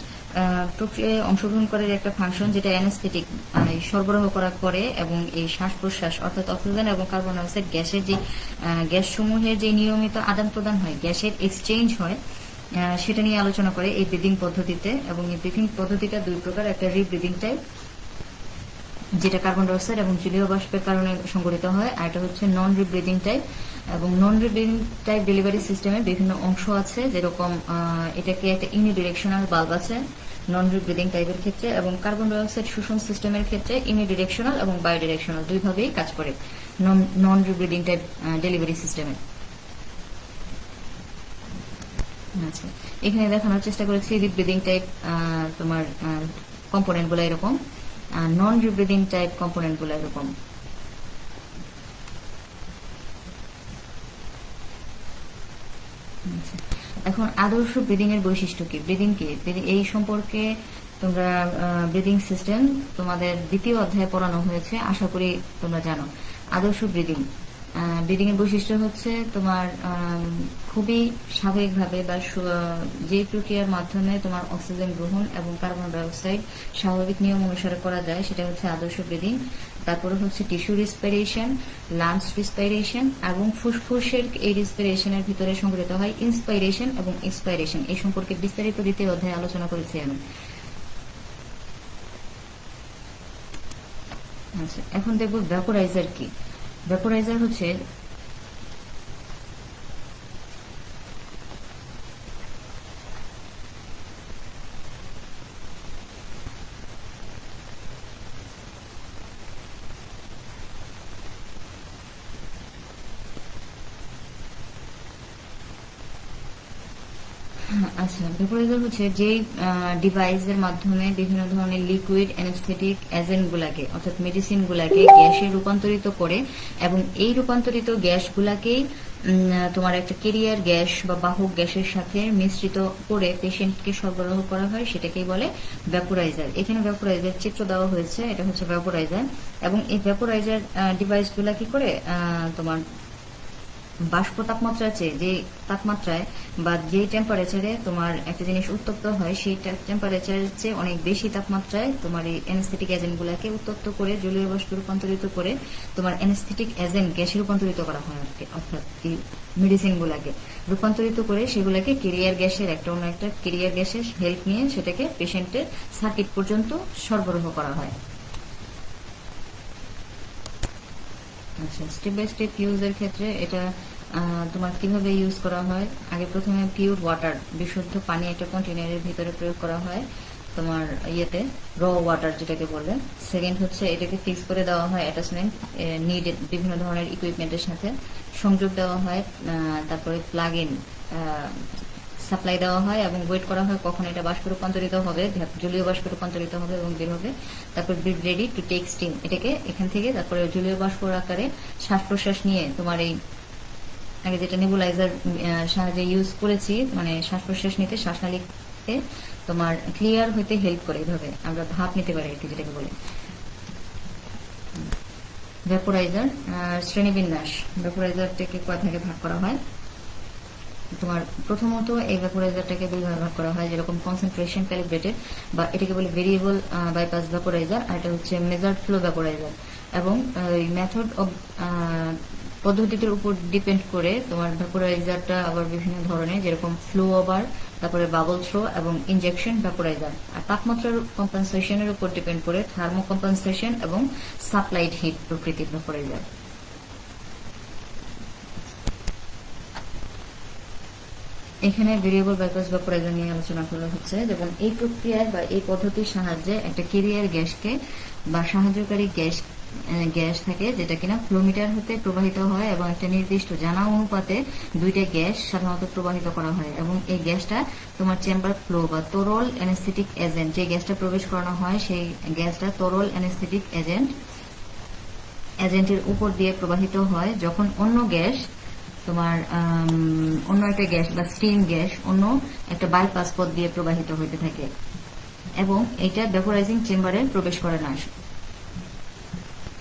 S1: প্রক্রিয়ায় অংশগ্রহণ করার একটা ফাংশন, যেটা অ্যানেস্থেটিক সরবরাহ করে, এবং এই শ্বাস প্রশ্বাস অর্থাৎ অক্সিজেন এবং কার্বন ডাই অক্সাইড গ্যাসের যে গ্যাস সমূহের যে নিয়মিত আদান প্রদান হয়, গ্যাসের এক্সচেঞ্জ হয়, সেটা নিয়ে আলোচনা করে এই ব্রিদিং পদ্ধতিতে। এবং এই ব্রিদিং পদ্ধতিটা দুই প্রকার, একটা রিব্রিদিং টাইপ যেটা কার্বন ডাই অক্সাইড এবং জলীয় বাষ্পের কারণে সংঘটিত হয়, আর এটা হচ্ছে নন রিব্রিদিং টাইপ। এবং নন রিব্রিদিং টাইপ ডেলিভারি সিস্টেমে বিভিন্ন অংশ আছে, যেরকম এটাকে একটা ইউনিডিরেকশনাল বাল্ব আছে নন রিব্রিদিং টাইপের ক্ষেত্রে, এবং কার্বন ডাই অক্সাইড শোষণ সিস্টেমের ক্ষেত্রে ইউনিডিরেকশনাল এবং বায়োডিরেকশনাল দুইভাবেই কাজ করে নন রিব্রিদিং টাইপ ডেলিভারি সিস্টেমে। আচ্ছা, এখানে দেখানোর চেষ্টা করেছি রিব্রিদিং টাইপ তোমার কম্পোনেন্ট গুলো এরকম, নন রিব্রিদিং টাইপ কম্পোনেন্ট গুলো এরকম। এখন আদর্শ ব্রিদিং এর বৈশিষ্ট্য কি, ব্রিদিং কি, এই সম্পর্কে তোমরা ব্রিদিং সিস্টেম তোমাদের দ্বিতীয় অধ্যায়ে পড়ানো হয়েছে, আশা করি তোমরা জানো। আদর্শ ব্রিদিং এর বৈশিষ্ট্য হচ্ছে তোমার খুবই স্বাভাবিকভাবে বা যে প্রক্রিয়ার মাধ্যমে তোমার অক্সিজেন গ্রহণ এবং কার্বন ডাই অক্সাইড স্বাভাবিক নিয়ম অনুসারে করা যায়, সেটা হচ্ছে আদর্শ ব্রিদিং। তারপরে হচ্ছে টিস্যু রেসপিরেশন, লাংস রেসপিরেশন, এবং ফুসফুসের এই রেসপিরেশনের ভিতরে সংঘটিত হয় ইন্সপাইরেশন এবং এক্সপাইরেশন। এই সম্পর্কে বিস্তারিত দ্বিতীয় অধ্যায়ে আলোচনা করেছি আমি। আচ্ছা, এখন দেখবো ভ্যাপোরাইজার কি। ভ্যাপোরাইজার হচ্ছে আচ্ছা, ভেপোরাইজার হচ্ছে যে ডিভাইসের মাধ্যমে বিভিন্ন ধরনের লিকুইড অ্যানেস্থেটিক এজেন্ট গুলাকে অর্থাৎ মেডিসিন গুলাকে গ্যাসে রূপান্তরিত করে এবং এই রূপান্তরিত গ্যাসগুলাকেই তোমার একটা কেরিয়ার গ্যাস বা বাহক গ্যাসের সাথে মিশ্রিত করে পেশেন্টকে সরবরাহ করা হয়, সেটাকেই বলে ভ্যাপোরাইজার। এখানে ভ্যাপোরাইজার চিত্র দেওয়া হয়েছে, এটা হচ্ছে ভ্যাপোরাইজার। এবং এই ভ্যাপোরাইজার ডিভাইসগুলা কি করে তোমার বাষ্প তাপমাত্রার চেয়ে যে তাপমাত্রায় বা যে টেম্পারেচারে তোমার একটা জিনিস উত্তপ্ত হয় সেই টেম্পারেচারের চেয়ে অনেক বেশি তাপমাত্রায় তোমার এই অ্যানেস্থেটিক এজেন্ট গুলাকে উত্তপ্ত করে জলীয় বাষ্পে রূপান্তরিত করে তোমার অ্যানেস্থেটিক এজেন্ট গ্যাসে রূপান্তরিত করা হয় অর্থাৎ এই মেডিসিন গুলাকে রূপান্তরিত করে সেগুলাকে কেরিয়ার গ্যাসের একটা অন্য একটা কেরিয়ার গ্যাসের হেল্প নিয়ে সেটাকে পেশেন্টের সার্কিট পর্যন্ত সরবরাহ করা হয়। আচ্ছা, স্টেপ বাই স্টেপ ইউজের ক্ষেত্রে এটা তোমার কিভাবে ইউজ করা হয়। আগে প্রথমে পিওর ওয়াটার, বিশুদ্ধ পানি একটা কন্টেনারের ভিতরে প্রয়োগ করা হয় তোমার ইয়েতে, র ওয়াটার যেটাকে বলে। সেকেন্ড হচ্ছে এটাকে ফিক্স করে দেওয়া হয় অ্যাটাচমেন্ট নিডেড বিভিন্ন ধরনের ইকুইপমেন্টের সাথে সংযোগ দেওয়া হয়। তারপরে প্লাগ ইন সাপ্লাই দেওয়া হয় এবং ওয়েট করা হয় কখন এটা বাষ্পে রূপান্তরিত হবে, জলীয় বাষ্পে রূপান্তরিত হবে এবং বের হবে। তারপর be ready to take steam, এটাকে এখান থেকে তারপরে জলীয় বাষ্প আকারে শ্বাস প্রশ্বাস নিয়ে তোমার এই আগে যেটা নেবুলাইজার সাহায্যে ইউজ করেছি, মানে শ্বাস প্রশ্বাস নিতে শ্বাসনালীতে তোমার ক্লিয়ার হইতে হেল্প করে, এইভাবে আমরা ভাপ নিতে পারি আর কি, যেটাকে বলে ভ্যাপোরাইজার। শ্রেণীবিন্যাস, ভ্যাপোরাইজারটাকে কয় ভাগে ভাগ করা হয়। তোমার প্রথমত এই ভ্যাপোরাইজারটাকে দুই ভাগে ভাগ করা হয়, যেরকম কনসেন্ট্রেশন ক্যালিব্রেটেড বা এটাকে বলে ভেরিয়েবল বাইপাস ভ্যাপোরাইজার, আর এটা হচ্ছে মেজার্ড ফ্লো ভ্যাপোরাইজার। এবং মেথড অফ পদ্ধতিটির উপর ডিপেন্ড করে তোমার ভ্যাপোরাইজারটা আবার বিভিন্ন ধরনের, যেরকম ফ্লো ওভার, তারপরে বাবল থ্রো এবং ইনজেকশন ভ্যাপোরাইজার। আর তাপমাত্রার কম্পেনসেশনের উপর ডিপেন্ড করে থার্মো কম্পেনসেশন এবং সাপ্লাইড হিট প্রকৃতির ভ্যাপোরাইজার। এখানে ভেরিয়েবল বাইপাস ভ্যাপোরাইজার নিয়ে আলোচনা করা হচ্ছে। যেমন এই প্রক্রিয়ায় বা এই পদ্ধতির সাহায্যে একটা কেরিয়ার গ্যাসকে বা সাহায্যকারী গ্যাস থাকে যেটা কিনা ফ্লোমিটার হতে প্রবাহিত হয় এবং একটা নির্দিষ্ট জানা অনুপাতে দুইটা গ্যাস সাধারণত প্রবাহিত করা হয় এবং এই গ্যাসটা তোমার চেম্বার ফ্লো বা তরল অ্যানেস্থেটিক এজেন্ট, যে গ্যাসটা প্রবেশ করানো হয় সেই গ্যাসটা তরল অ্যানেস্থেটিক এজেন্টের উপর দিয়ে প্রবাহিত হয় যখন অন্য গ্যাস তোমার অন্য একটা গ্যাস বা স্টিম গ্যাস অন্য একটা বাইপাস পথ দিয়ে প্রবাহিত হইতে থাকে এবং এটা ভ্যাপোরাইজিং চেম্বারে প্রবেশ করে না।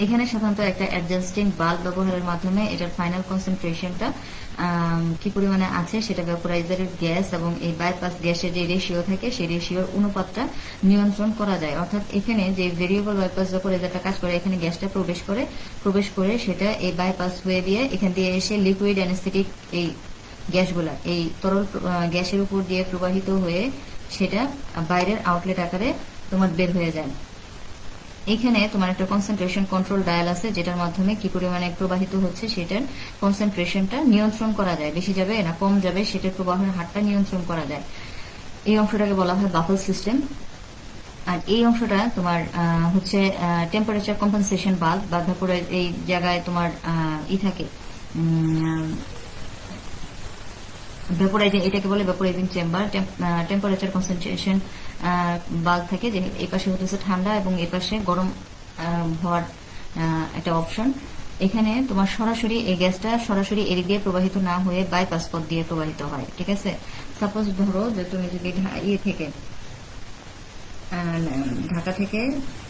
S1: এখানে সাধারণত একটা অ্যাডজাস্টিং বাল্ব ব্যবহারের মাধ্যমে এটার ফাইনাল কনসেন্ট্রেশনটা কি পরিমাণে আছে সেটা ভ্যাপোরাইজারের গ্যাস এবং এই বাইপাস গ্যাসের যে রেশিও থাকে সেই রেশিওর অনুপাতটা নিয়ন্ত্রণ করা যায়। অর্থাৎ এখানে যে ভেরিয়েবল বাইপাস ভ্যাপোরাইজারটা কাজ করে, এখানে গ্যাসটা প্রবেশ করে সেটা এই বাইপাস হয়ে দিয়ে এখান দিয়ে এসে লিকুইড অ্যানেস্থেটিক এই গ্যাসগুলা এই তরল গ্যাসের উপর দিয়ে প্রবাহিত হয়ে সেটা বাইরের আউটলেট আকারে তোমার বের হয়ে যায়। এখানে তোমার একটা কনসেন্ট্রেশন কন্ট্রোল ডায়াল আছে যেটার মাধ্যমে কি পরিমাণে প্রবাহিত হচ্ছে সেটার কনসেন্ট্রেশনটা নিয়ন্ত্রণ করা যায়, বেশি যাবে না কম যাবে সেটার প্রবাহের হারটা নিয়ন্ত্রণ করা যায়। এই অংশটাকে বলা হয় বাফল সিস্টেম। আর এই অংশটা তোমার হচ্ছে টেম্পারেচার কম্পেনসেশন বাল্ব বা ভ্যাপোরাইজ, এই জায়গায় তোমার থাকে ভ্যাপোরাইজিং, এটাকে বলে ভ্যাপোরাইজিং চেম্বার। টেম্পারেচার কনসেন্ট্রেশন বাল্ব থাকে যে এই পাশে হতেছে ঠান্ডা এবং এই পাশে গরম হওয়ার একটা অপশন। এখানে তোমার সরাসরি এই গ্যাসটা সরাসরি এদিক দিয়ে প্রবাহিত না হয়ে বাইপাস পথ দিয়ে প্রবাহিত হয়, ঠিক আছে। সাপোজ ধরো যে তুমি যদি থেকে ঢাকা থেকে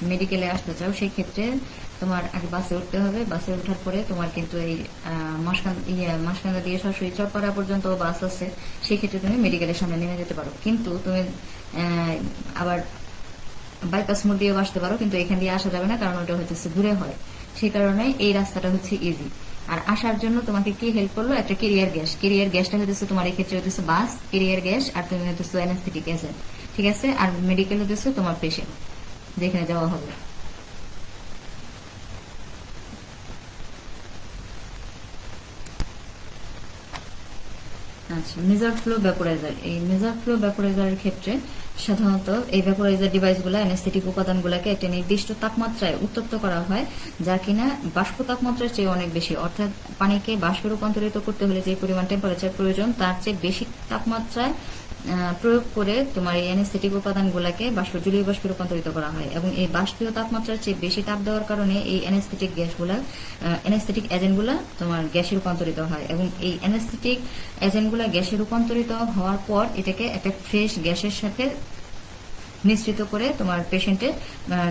S1: মেডিকেলে আসতে চাও, সেই ক্ষেত্রে তোমার আগে বাসে উঠতে হবে। বাসে ওঠার পরে তোমার কিন্তু এই মাসকান্দা দিয়ে সরাসরি চরপাড়া পর্যন্ত বাস আছে, সেই ক্ষেত্রে তুমি মেডিকেলের সামনে নেমে যেতে পারো। কিন্তু তুমি আবার বাইপাস মোড় দিয়েও আসতে পারো, কিন্তু এখান দিয়ে আসা যাবে না কারণ ওটা হচ্ছে দূরে হয়, সেই কারণে এই রাস্তাটা হচ্ছে ইজি। আর আসার জন্য তোমাকে কি হেল্প করলো, একটা কেরিয়ার গ্যাস। কেরিয়ার গ্যাসটা হচ্ছে তোমার এই ক্ষেত্রে হচ্ছে বাস, কেরিয়ার গ্যাস, আর তুমি হচ্ছে অ্যানেস্থেটিক এজেন্ট, ঠিক আছে। আর মেডিকেল হচ্ছে তোমার পেশেন্ট যেখানে যাওয়া হবে। আচ্ছা, মেজার ফ্লো ভ্যাপোরাইজার। এই মেজার ফ্লো ভ্যাপোরাইজারের ক্ষেত্রে সাধারণত এই ভ্যাপোরাইজার ডিভাইসগুলো অ্যানেস্থেটিক উপাদানগুলোকে একটা নির্দিষ্ট তাপমাত্রায় উত্তপ্ত করা হয়, যা কিনা বাষ্প তাপমাত্রার চেয়ে অনেক বেশি। অর্থাৎ পানিকে বাষ্পে রূপান্তরিত করতে হলে যে পরিমাণ টেম্পারেচার প্রয়োজন তার চেয়ে বেশি তাপমাত্রায় প্রয়োগ করে তোমার এই অ্যানেস্থেটিক উপাদানগুলোকে জলীয় বাষ্পে রূপান্তরিত করা হয়, এবং এই বাষ্পীয় তাপমাত্রার চেয়ে বেশি তাপ দেওয়ার কারণে এই অ্যানেস্থেটিক গ্যাসগুলা অ্যানেস্থেটিক এজেন্টগুলা তোমার গ্যাসে রূপান্তরিত হয়, এবং এই অ্যানেস্থেটিক এজেন্টগুলা গ্যাসে রূপান্তরিত হওয়ার পর এটাকে একটা ফ্রেশ গ্যাসের সাথে মিশ্রিত করে তোমার পেশেন্টের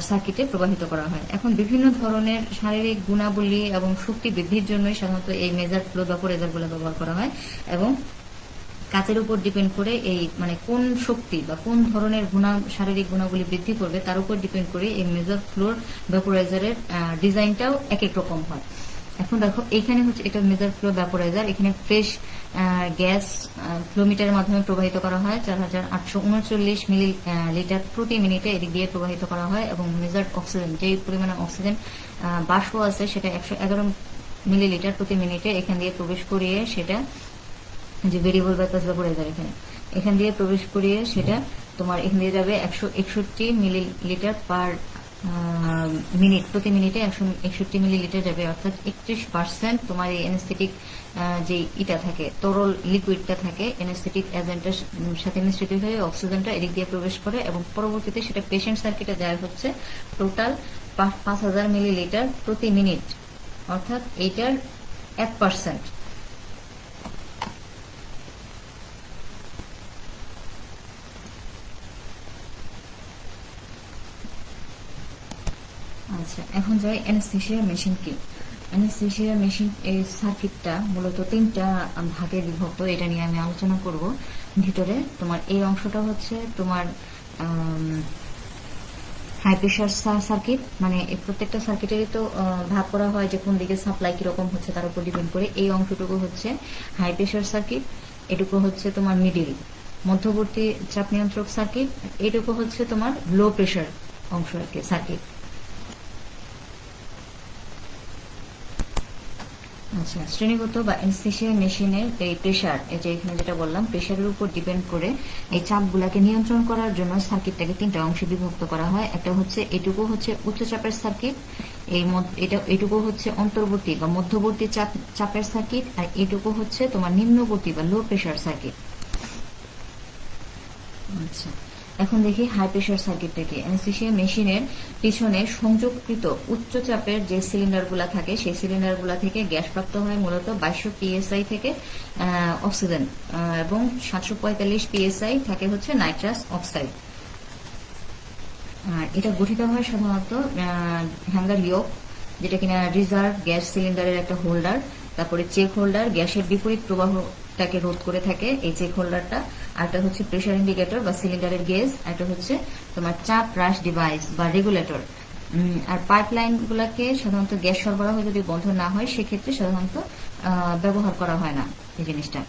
S1: সার্কিটে প্রবাহিত করা হয়। এখন বিভিন্ন ধরনের শারীরিক গুণাবলী এবং শক্তি বৃদ্ধির জন্যই সাধারণত এই মেজার ফ্লো ভ্যাপোরাইজারগুলো ব্যবহার করা হয়, এবং কাচের উপর ডিপেন্ড করে এই মানে কোন শক্তি বা কোন ধরনের শারীরিক গুণাবলী বৃদ্ধি করবে তার উপর ডিপেন্ড করে এই মেজার ফ্লোর ভ্যাপোরাইজারের ডিজাইনটাও এক এক রকম হয়। এখন দেখো এখানে হচ্ছে এটা মেজার ফ্লো ভ্যাপোরাইজার, এখানে ফ্রেশ গ্যাস ফ্লোমিটারের মাধ্যমে প্রবাহিত করা হয় 4839 মিলিলিটার প্রতি মিনিটে এদিক দিয়ে প্রবাহিত করা হয়, এবং মেজার্ড অক্সিজেন যে পরিমাণে অক্সিজেন বাষ্প আছে সেটা 111 মিলিলিটার প্রতি মিনিটে এখান দিয়ে প্রবেশ করিয়ে সেটা যে ভেরিয়েবল বাইপাস ভ্যাপোরাইজার এখান দিয়ে প্রবেশ করিয়ে সেটা তোমার এখান দিয়ে যাবে 161 মিলিলিটার পার মিনিট, প্রতি মিনিটে 161 মিলিলিটার যাবে, অর্থাৎ 31% তোমার এই অ্যানেস্থেটিক যে ইটা থাকে তরল লিকুইডটা থাকে অ্যানেস্থেটিক এজেন্টের সাথে মিশ্রিত হয়ে অক্সিজেনটা এদিক দিয়ে প্রবেশ করে, এবং পরবর্তীতে সেটা পেশেন্ট সার্কিটে দেওয়া হচ্ছে টোটাল 5000 মিলিলিটার প্রতি মিনিট, অর্থাৎ এইটার 1%। আচ্ছা, এখন যাই অ্যানেস্থেসিয়া মেশিন কি। অ্যানেস্থেসিয়া মেশিন এই সার্কিটটা মূলত 3টা ভাগে বিভক্ত, এটা নিয়ে আমি আলোচনা করব। ভিতরে তোমার এই অংশটা হচ্ছে তোমার হাই প্রেশার সার্কিট, মানে প্রত্যেকটা সার্কিটেরই তো ভাগ করা হয় যে কোন দিকে সাপ্লাই কিরকম হচ্ছে তার উপর ডিপেন্ড করে। এই অংশটুকু হচ্ছে হাই প্রেশার সার্কিট, এটুকু হচ্ছে তোমার মিডিল মধ্যবর্তী চাপ নিয়ন্ত্রক সার্কিট, এটুকু হচ্ছে তোমার লো প্রেশার অংশ আর কি সার্কিট। আচ্ছা, শ্রেণীগত বা অ্যানেস্থেসিয়া মেশিনের এই প্রেসার, এই যে এখানে যেটা বললাম প্রেসারের উপর ডিপেন্ড করে এই চাপগুলাকে নিয়ন্ত্রণ করার জন্য সার্কিটটাকে 3টা অংশে বিভক্ত করা হয়। একটা হচ্ছে এটুকু হচ্ছে উচ্চ চাপের সার্কিট, এটুকু হচ্ছে অন্তর্বর্তী বা মধ্যবর্তী চাপের সার্কিট, আর এটুকু হচ্ছে তোমার নিম্নবর্তী বা লো প্রেসার সার্কিট। আচ্ছা, এখন দেখি হাই প্রেশার সার্কিটটাকে। অ্যানেস্থেসিয়া মেশিনের পিছনে সংযোগকৃত উচ্চ চাপের যে সিলিন্ডারগুলো থাকে সেই সিলিন্ডারগুলো থেকে গ্যাস প্রাপ্ত হয় মূলত 2200 PSI থেকে অক্সিজেন, এবং 745 PSI থাকে হচ্ছে নাইট্রাস অক্সাইড। আর এটা গঠিত হয় সাধারণত হ্যাঙ্গার ইয়োক, যেটা কিনা রিজার্ভ গ্যাস সিলিন্ডারের একটা হোল্ডার, তারপরে চেক হোল্ডার গ্যাসের বিপরীত প্রবাহটাকে রোধ করে থাকে এই চেক হোল্ডারটা, আর একটা হচ্ছে প্রেসার ইন্ডিকেটর বা সিলিন্ডারের গেজ, একটা হচ্ছে তোমার চাপ হ্রাস ডিভাইস বা রেগুলেটর। আর পাইপলাইন গুলাকে সাধারণত গ্যাস সরবরাহ যদি বন্ধ না হয় সেক্ষেত্রে সাধারণত ব্যবহার করা হয় না এই জিনিসটা।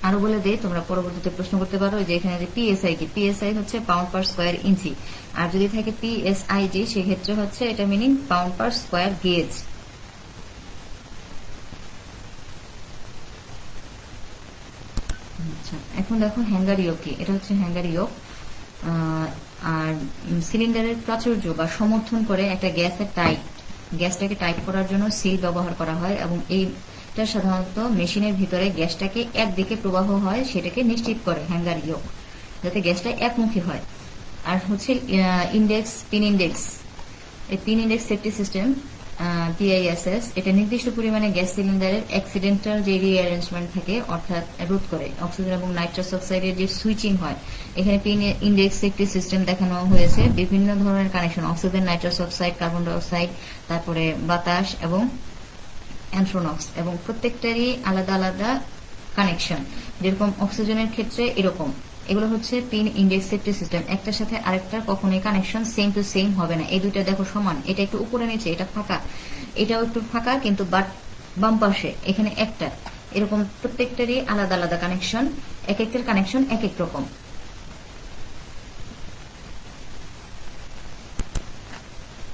S1: আরো বলে দেই, তোমরা পরবর্তীতে প্রশ্ন করতে পারো যে এখানে যে পিএসআই কি, পিএসআই হচ্ছে পাউন্ড পার স্কোয়ার ইঞ্চি, আর যদি থাকে পিএসআইজি সেক্ষেত্রে হচ্ছে এটা meaning pound per square gauge. আচ্ছা, এখন দেখো হ্যাঙ্গার ইয়োক কি। এটা হচ্ছে হ্যাঙ্গার ইয়োক, আর সিলিন্ডারের প্রাচুর্য বা সমর্থন করে একটা গ্যাসটাকে টাইট করার জন্য সিল ব্যবহার করা হয়, এবং এইটা সাধারণত মেশিনের ভিতরে গ্যাসটাকে একদিকে প্রবাহ হয় সেটাকে নিশ্চিত করে হ্যাঙ্গার ইয়োক, যাতে গ্যাসটা একমুখী হয়। আর হচ্ছে পিন ইন্ডেক্স, এই pin index safety system PISS, এটা নির্দিষ্ট পরিমাণে গ্যাস সিলিন্ডারের অ্যাক্সিডেন্টাল যে রিঅ্যারেঞ্জমেন্ট থাকে অর্থাৎ রোধ করে অক্সিজেন এবং নাইট্রাস অক্সাইডের যে সুইচিং হয়। এখানে পিন ইন্ডেক্স সেফটি সিস্টেম দেখানো হয়েছে বিভিন্ন ধরনের connection, oxygen, nitrous oxide, carbon dioxide, তারপরে বাতাস এবং অ্যানথ্রোনক্স, এবং প্রত্যেকটারই আলাদা আলাদা কানেকশন। যেরকম অক্সিজেনের ক্ষেত্রে এরকম, এগুলো হচ্ছে পিন ইন্ডেক্স সেফটি সিস্টেম, একটার সাথে আরেকটার কখনোই কানেকশন সেম টু সেম হবে না। এই দুইটা দেখো সমান, এটা একটু উপরে নিচে, এটা ফাঁকা, এটাও একটু ফাঁকা, কিন্তু বাম পাশে এখানে একটা, এরকম প্রত্যেকটারই আলাদা আলাদা কানেকশন, এক একটার কানেকশন এক এক রকম।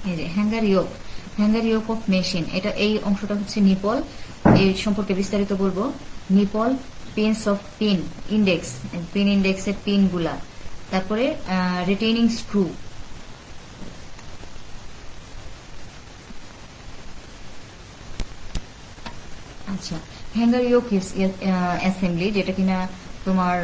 S1: এই যে হ্যাঙ্গার ইয়োক অফ মেশিন, এটা এই অংশটা হচ্ছে নিপল, এই সম্পর্কে বিস্তারিত বলবো। Nipple pins of pin index, pin ইন্ডেক্সের পিন গুলা, তারপরে রিটেইনিং স্ক্রু, আচ্ছা হ্যাঙ্গার ইয়োক অ্যাসেম্বলি, যেটা কিনা তোমার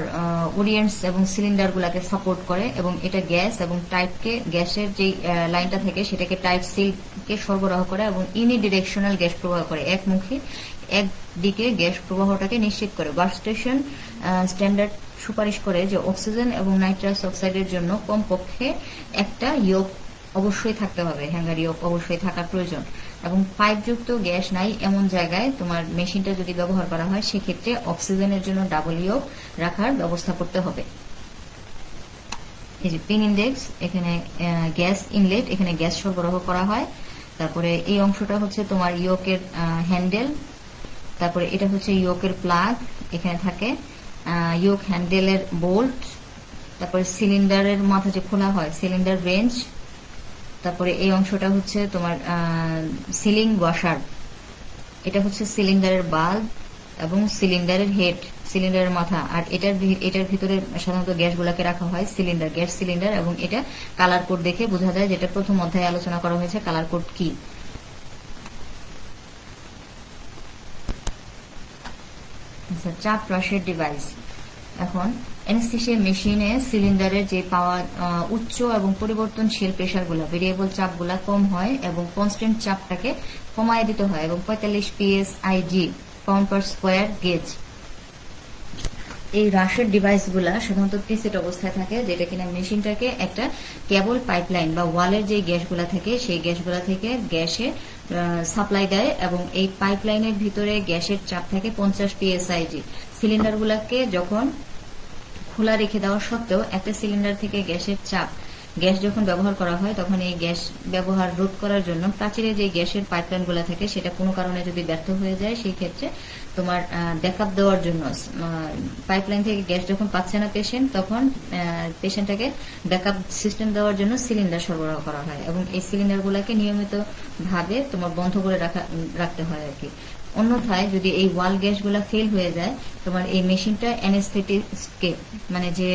S1: ওরিয়েন্টস এবং সিলিন্ডার গুলাকে সাপোর্ট করে, এবং এটা গ্যাস এবং টাইপকে, গ্যাসের যে লাইনটা থাকে সেটাকে টাইট সিলকে সরবরাহ করে এবং ইউনিডিরেকশনাল গ্যাস প্রবাহ করে, একমুখী একদিকে গ্যাস প্রবাহটাকে নিশ্চিত করে। বার্স্ট স্টেশন স্ট্যান্ডার্ড সুপারিশ করে যে অক্সিজেন এবং নাইট্রাস অক্সাইডের জন্য কমপক্ষে একটা ইয়োক অবশ্যই থাকতে হবে, হ্যাঙ্গার ইয়োক অবশ্যই থাকার প্রয়োজন। এবং পাইপযুক্ত গ্যাস নাই এমন জায়গায় তোমার মেশিনটা যদি ব্যবহার করা হয় সেক্ষেত্রে অক্সিজেনের জন্য ডাবল ইয়োক রাখার ব্যবস্থা করতে হবে। এই যে পিন ইন্ডেক্স, এখানে গ্যাস ইনলেট, এখানে গ্যাস সরবরাহ করা হয়। তারপরে এই অংশটা হচ্ছে তোমার ইয়োকের হ্যান্ডেল, তারপরে এটা হচ্ছে ইয়োকের প্লাগ, এখানে থাকে ইয়োক হ্যান্ডেলের বোল্ট, তারপরে সিলিন্ডারের মাথা যে খোলা হয় সিলিন্ডার রেঞ্জ, তারপরে এই অংশটা হচ্ছে তোমার সিলিং ওয়াশার, এটা হচ্ছে সিলিন্ডারের বাল্ব এবং সিলিন্ডারের হেড, সিলিন্ডারের মাথা। আর এটার ভিতরে সাধারণত গ্যাসগুলোকে রাখা হয় সিলিন্ডার, গ্যাস সিলিন্ডার, এবং এটা কালার কোড দেখে বোঝা যায়, যেটা প্রথম অধ্যায়ে আলোচনা করা হয়েছে কালার কোড কি। চাপ হ্রাসের ডিভাইস, এখন অ্যানেস্থেসিয়া মেশিনে সিলিন্ডারের যে পাওয়া উচ্চ এবং পরিবর্তনশীল প্রেসারগুলো, ভেরিয়েবল চাপগুলা কম হয় এবং কনস্ট্যান্ট চাপটাকে কমায় দিতে হয়, এবং 45 PSIG pound per square gauge. এই হ্রাসের ডিভাইসগুলা সাধারণত প্রিসেট অবস্থায় থাকে, যেটা কিনা মেশিনটাকে একটা কেবল পাইপলাইন বা ওয়ালের যে গ্যাসগুলা থাকে সেই গ্যাসগুলা থেকে গ্যাসে সাপ্লাই দেয়, এবং এই পাইপলাইনের ভিতরে গ্যাসের চাপ থাকে 50 PSIG। সিলিন্ডারগুলাকে যখন খোলা রেখে দেওয়া সত্ত্বেও একটা সিলিন্ডার থেকে গ্যাস যখন ব্যবহার করা হয় তখন এই গ্যাস ব্যবহার রোধ করার জন্য প্রাচীরে যে গ্যাসের পাইপলাইন গুলা থাকে সেটা কোনো কারণে যদি ব্যর্থ হয়ে যায় সেই ক্ষেত্রে তোমার ব্যাকআপ দেওয়ার জন্য পাইপলাইন থেকে গ্যাস যখন পাচ্ছে না পেশেন্ট, তখন পেশেন্টটাকে ব্যাকআপ সিস্টেম দেওয়ার জন্য সিলিন্ডার সরবরাহ করা হয়, এবং এই সিলিন্ডার গুলাকে নিয়মিত ভাবে তোমার বন্ধ করে রাখতে হয় আর কি। অন্যথায় যদি এই ওয়াল গ্যাসগুলা ফেল হয়ে যায়, তোমার এই মেশিনটা অ্যানেস্থেটিস্টকে, মানে যে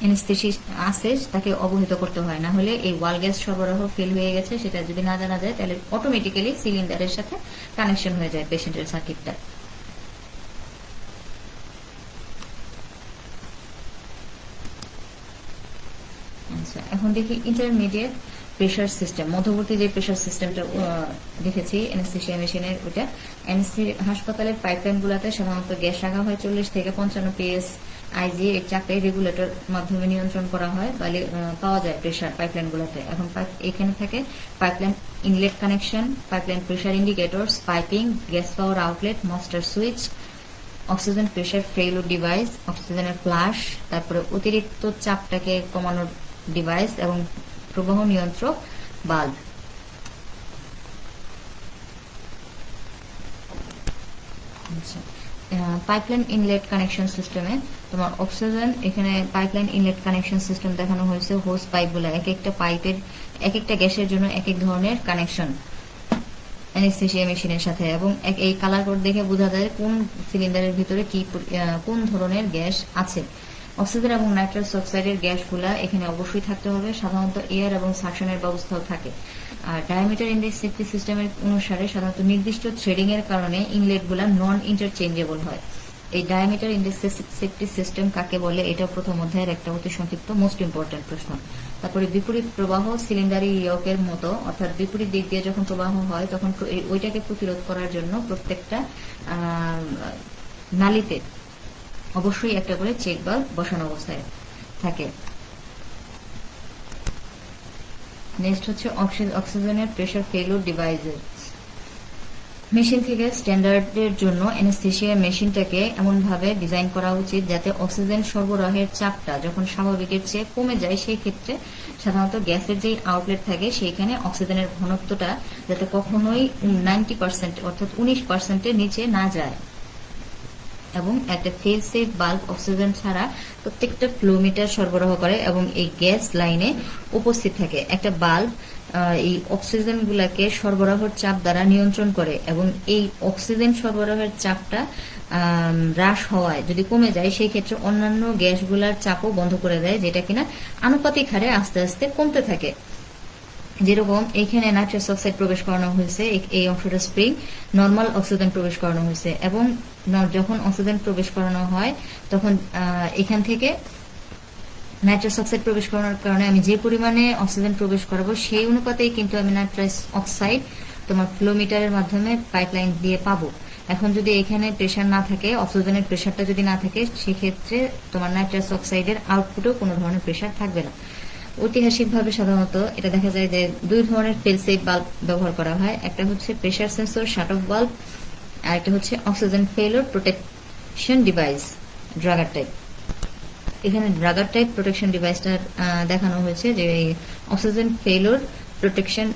S1: অ্যানেস্থেসিস্ট আছে তাকে অবহিত করতে হয়, না হলে এই ওয়াল গ্যাস সরবরাহ ফেল হয়ে গেছে সেটা যদি না জানা যায় তাহলে অটোমেটিক্যালি সিলিন্ডারের সাথে কানেকশন হয়ে যায় পেশেন্টের সার্কিটটা। আচ্ছা, এখন দেখি ইন্টারমিডিয়েট প্রেসার সিস্টেম, মধ্যবর্তী যে প্রেসার সিস্টেমটা দেখেছি অ্যানেস্থেসিয়া মেশিনের, ওটা হাসপাতালের পাইপলাইন গুলাতে সাধারণত গ্যাস রাখা হয় 40 থেকে 55 PSIG। এই চাপে রেগুলেটর মাধ্যমে নিয়ন্ত্রণ করা হয়, পাওয়া যায় প্রেসার পাইপলাইন গুলাতে। এখন এখানে থাকে pipeline inlet connection, pipeline pressure indicators, piping, gas power outlet, master switch, oxygen pressure failure device, অক্সিজেনের ফ্লাশ, তারপরে অতিরিক্ত চাপটাকে কমানোর ডিভাইস এবং প্রবাহ নিয়ন্ত্রক বাল্ব। পাইপলাইন ইনলেট কানেকশন সিস্টেমে তোমার অক্সিজেন, এখানে পাইপলাইন ইনলেট কানেকশন সিস্টেম দেখানো হয়েছে হোস পাইপগুলো, এক একটা পাইপের এক একটা গ্যাসের জন্য এক এক ধরনের কানেকশন অ্যানেস্থেসিয়া মেশিনের সাথে, এবং এই কালার কোড দেখে বোঝা যায় কোন সিলিন্ডারের ভিতরে কোন ধরনের গ্যাস আছে। অক্সিজেন এবং নাইট্রাস অক্সাইডের গ্যাসগুলা এখানে অবশ্যই থাকতে হবে, সাধারণত এয়ার এবং সাকশনের ব্যবস্থাও থাকে। আর ডায়ামিটার ইন্ডেক্স সেফটি সিস্টেমের অনুসারে সাধারণত নির্দিষ্ট থ্রেডিং এর কারণে ইনলেটগুলা নন ইন্টারচেঞ্জেবল হয়। এই ডায়ামিটার ইন্ডেক্স সেফটি সিস্টেম কাকে বলে, এটা প্রথম অধ্যায়ের একটা অতি সংক্ষিপ্ত মোস্ট ইম্পর্টেন্ট প্রশ্ন। তারপরে বিপরীত প্রবাহ সিলিন্ডারি ইয়কের মতো, অর্থাৎ বিপরীত দিক দিয়ে যখন প্রবাহ হয় তখন ওইটাকে প্রতিরোধ করার জন্য প্রত্যেকটা নালীতে অবশ্যই একটা করে চেক বাল্ব বসানো অবস্থায় থাকে। নেক্সট হচ্ছে অক্সিজেনের প্রেসার ফেইলুর ডিভাইসের। মেশিন থেকে স্ট্যান্ডার্ডের জন্য অ্যানেস্থেসিয়া মেশিনটাকে এমন ভাবে ডিজাইন করা উচিত যাতে অক্সিজেন সরবরাহের চাপটা যখন স্বাভাবিকের চেয়ে কমে যায়, সেই ক্ষেত্রে সাধারণত গ্যাসের যে আউটলেট থাকে সেইখানে অক্সিজেনের ঘনত্বটা যাতে কখনোই 90% অর্থাৎ 19%-এর নিচে না যায়। এবং একটা ফেল সেফ বাল্ব অক্সিজেন ছাড়া প্রত্যেকটা ফ্লো মিটার সরবরাহ করে এবং এই গ্যাস লাইনে উপস্থিত থাকে। একটা বাল্ব এই অক্সিজেন গুলাকে সরবরাহের চাপ দ্বারা নিয়ন্ত্রণ করে এবং এই অক্সিজেন সরবরাহের চাপটা হ্রাস হওয়ায় যদি কমে যায় সেই ক্ষেত্রে অন্যান্য গ্যাসগুলার চাপও বন্ধ করে দেয়, যেটা কিনা আনুপাতিক হারে আস্তে আস্তে কমতে থাকে। যেরকম এখানে নাইট্রাস অক্সাইড প্রবেশ করানো হয়েছে, এই অংশটা স্প্রিং, নর্মাল অক্সিজেন প্রবেশ করানো হয়েছে এবং যখন অক্সিজেন প্রবেশ করানো হয় তখন এখান থেকে নাইট্রাস অক্সাইড প্রবেশ করানোর কারণে আমি যে পরিমাণে অক্সিজেন প্রবেশ করাবো সেই অনুপাতেই কিন্তু আমি নাইট্রাস অক্সাইড তোমার ফ্লোমিটারের মাধ্যমে পাইপলাইন দিয়ে পাবো। এখন যদি এখানে প্রেসার না থাকে, অক্সিজেনের প্রেসারটা যদি না থাকে, সেক্ষেত্রে তোমার নাইট্রাস অক্সাইডের আউটপুটেও কোনো ধরনের প্রেসার থাকবে না। ঐতিহাসিকভাবে সাধারণত এটা দেখা যায় যে দুই ধরনের ফেল সেফ বাল্ব ব্যবহার করা হয়, একটা হচ্ছে প্রেসার সেন্সর শাট অফ বাল্ব, আর একটা হচ্ছে oxygen failure protection device Drager type. এখানে ড্রাগার টাইপ প্রোটেকশন ডিভাইসটা দেখানো হয়েছে যে oxygen failure protection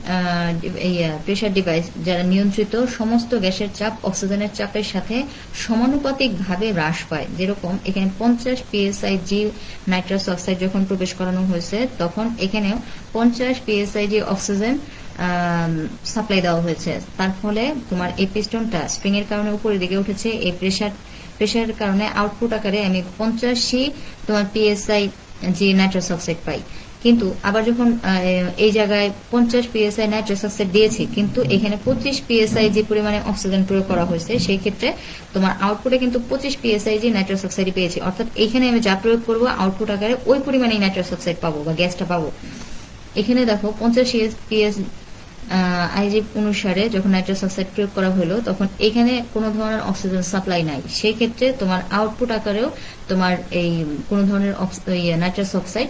S1: pressure device যারা নিয়ন্ত্রিত সমস্ত গ্যাসের চাপ অক্সিজেনের চাপের সাথে সমানুপাতিক ভাবে হ্রাস পায়। যেরকম এখানে 50 pSig নাইট্রাস অক্সাইড যখন প্রবেশ করানো হয়েছে তখন এখানেও 50 pSig অক্সিজেন সাপ্লাই দেওয়া হয়েছে। তার ফলে তোমার এই পিস্টনটা স্প্রিং এর কারণে উপরের দিকে উঠেছে, এই প্রেসারের কারণে আউটপুট আকারে আমি 50 তোমার pSig নাইট্রাস অক্সাইড পাই। কিন্তু আবার যখন এই জায়গায় 50 pSi নাইট্রাস অক্সাইড দিয়েছি কিন্তু এখানে 25 pSi যে পরিমাণে অক্সিজেন প্রয়োগ করা হয়েছে সেই ক্ষেত্রে তোমার আউটপুটে কিন্তু 25 pSi যে নাইট্রাস অক্সাইড পেয়েছি, অর্থাৎ এখানে আমি যা প্রয়োগ করবো আউটপুট আকারে ওই পরিমাণে নাইট্রাস অক্সাইড পাবো বা গ্যাসটা পাবো। এখানে দেখো 50 pSi অনুসারে যখন নাইট্রাস অক্সাইড প্রয়োগ করা হলো তখন এখানে কোনো ধরনের অক্সিজেন সাপ্লাই নাই, সেই ক্ষেত্রে তোমার আউটপুট আকারেও তোমার এই কোনো ধরনের নাইট্রাস অক্সাইড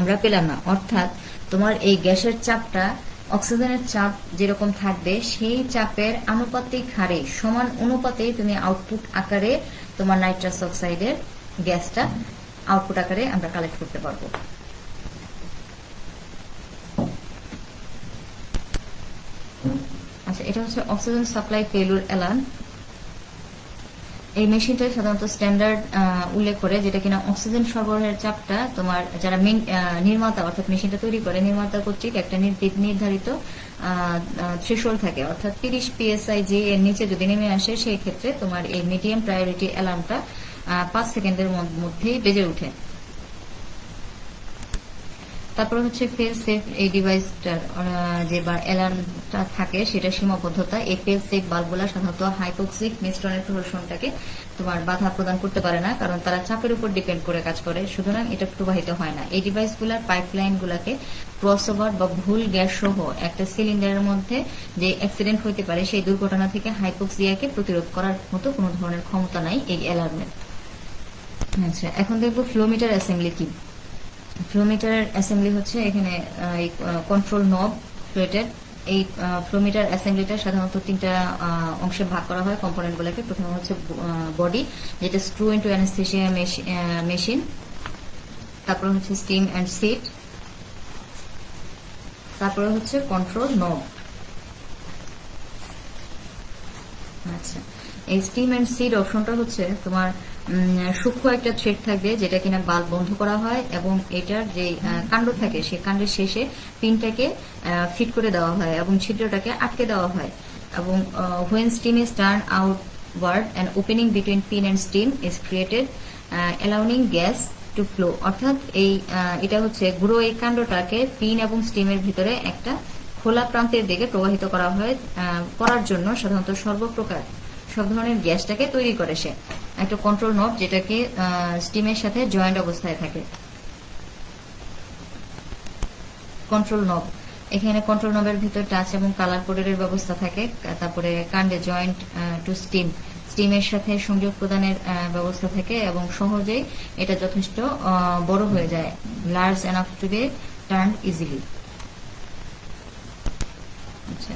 S1: আমরা পেলাম না। অর্থাৎ তোমার এই গ্যাসের চাপটা অক্সিজেনের চাপ যেরকম থাকবে সেই চাপের আনুপাতিক হারে সমান অনুপাতে তুমি আউটপুট আকারে তোমার নাইট্রাস অক্সাইডের গ্যাসটা আউটপুট আকারে আমরা কালেক্ট করতে পারবো। আচ্ছা, এটা হচ্ছে অক্সিজেন সাপ্লাই ফেইলিওর অ্যালার্ম। এই মেশিনটা সাধারণত স্ট্যান্ডার্ড উল্লেখ করে, যেটা কিনা অক্সিজেন সরবরাহের চাপটা তোমার যারা নির্মাতা অর্থাৎ মেশিনটা তৈরি করে নির্মাতা কর্তৃক একটা নির্ধারিত থ্রেশহোল্ড থাকে, অর্থাৎ 30 pSig এর নিচে যদি নেমে আসে সেই ক্ষেত্রে তোমার এই মিডিয়াম প্রায়োরিটি অ্যালার্মটা 5 সেকেন্ডের মধ্যেই বেজে ওঠে। তারপরে হচ্ছে ফেল সেফ এই ডিভাইসটার যে অ্যালার্মটা থাকে সেটা সীমাবদ্ধতা। এই ফেল সেফ বাল্বগুলা সাধারণত হাইপোক্সিক মিশ্রণের প্রদর্শনটাকে তোমার বাধা প্রদান করতে পারে না, কারণ তারা চাপের উপর ডিপেন্ড করে কাজ করে, সুতরাং এটা প্রবাহিত হয় না। এই ডিভাইসগুলার পাইপলাইন গুলাকে ক্রসওভার বা ভুল গ্যাস সহ একটা সিলিন্ডারের মধ্যে যে অ্যাক্সিডেন্ট হতে পারে সেই দুর্ঘটনা থেকে হাইপোক্সিয়াকে প্রতিরোধ করার মতো কোনো ধরনের ক্ষমতা নাই এই অ্যালার্মের। আচ্ছা, এখন দেখবো ফ্লোমিটার অ্যাসেম্বলি কি। ফ্লোমিটারের অ্যাসেম্বলি হচ্ছে এখানে কন্ট্রোল নব প্লেটের। এই ফ্লোমিটার অ্যাসেম্বলিটা সাধারণত 3টা অংশে ভাগ করা হয় কম্পোনেন্ট গুলোকে। প্রথমে হচ্ছে বডি, যেটা স্ক্রু ইনটু অ্যানেস্থেসিয়া মেশিন, তারপরে হচ্ছে স্টিম অ্যান্ড সিট, তারপরে হচ্ছে কন্ট্রোল নব। আচ্ছা, এই স্টিম অ্যান্ড সিট অপশনটা হচ্ছে তোমার সূক্ষ্ম একটা থ্রেড থাকবে যেটা কিনা বাল্ব বন্ধ করা হয় এবং এটার যে কাণ্ড থাকে সেই কাণ্ডের শেষে পিনটাকে ফিট করে দেওয়া হয় এবং ছিদ্রটাকে আটকে দেওয়া হয় এবং when steam is turned outward an opening between pin and steam is created allowing gas to flow। অর্থাৎ এটা হচ্ছে গুঁড়ো এই কাণ্ডটাকে পিন এবং স্টিমের ভিতরে একটা খোলা প্রান্তের দিকে প্রবাহিত করা হয় করার জন্য সাধারণত সব ধরনের গ্যাসটাকে তৈরি করে সে একটা কন্ট্রোল নব, যেটাকে স্টিমের সাথে জয়েন্ট অবস্থায় থাকে। কন্ট্রোল নব, এখানে কন্ট্রোল নবের ভিতর টাচ এবং কালার কোডের ব্যবস্থা থাকে। তারপরে কাণ্ডে জয়েন্ট টু স্টিমের সাথে সংযোগ প্রদানের ব্যবস্থা থাকে এবং সহজেই এটা যথেষ্ট বড় হয়ে যায়, large enough to be turned easily. আচ্ছা,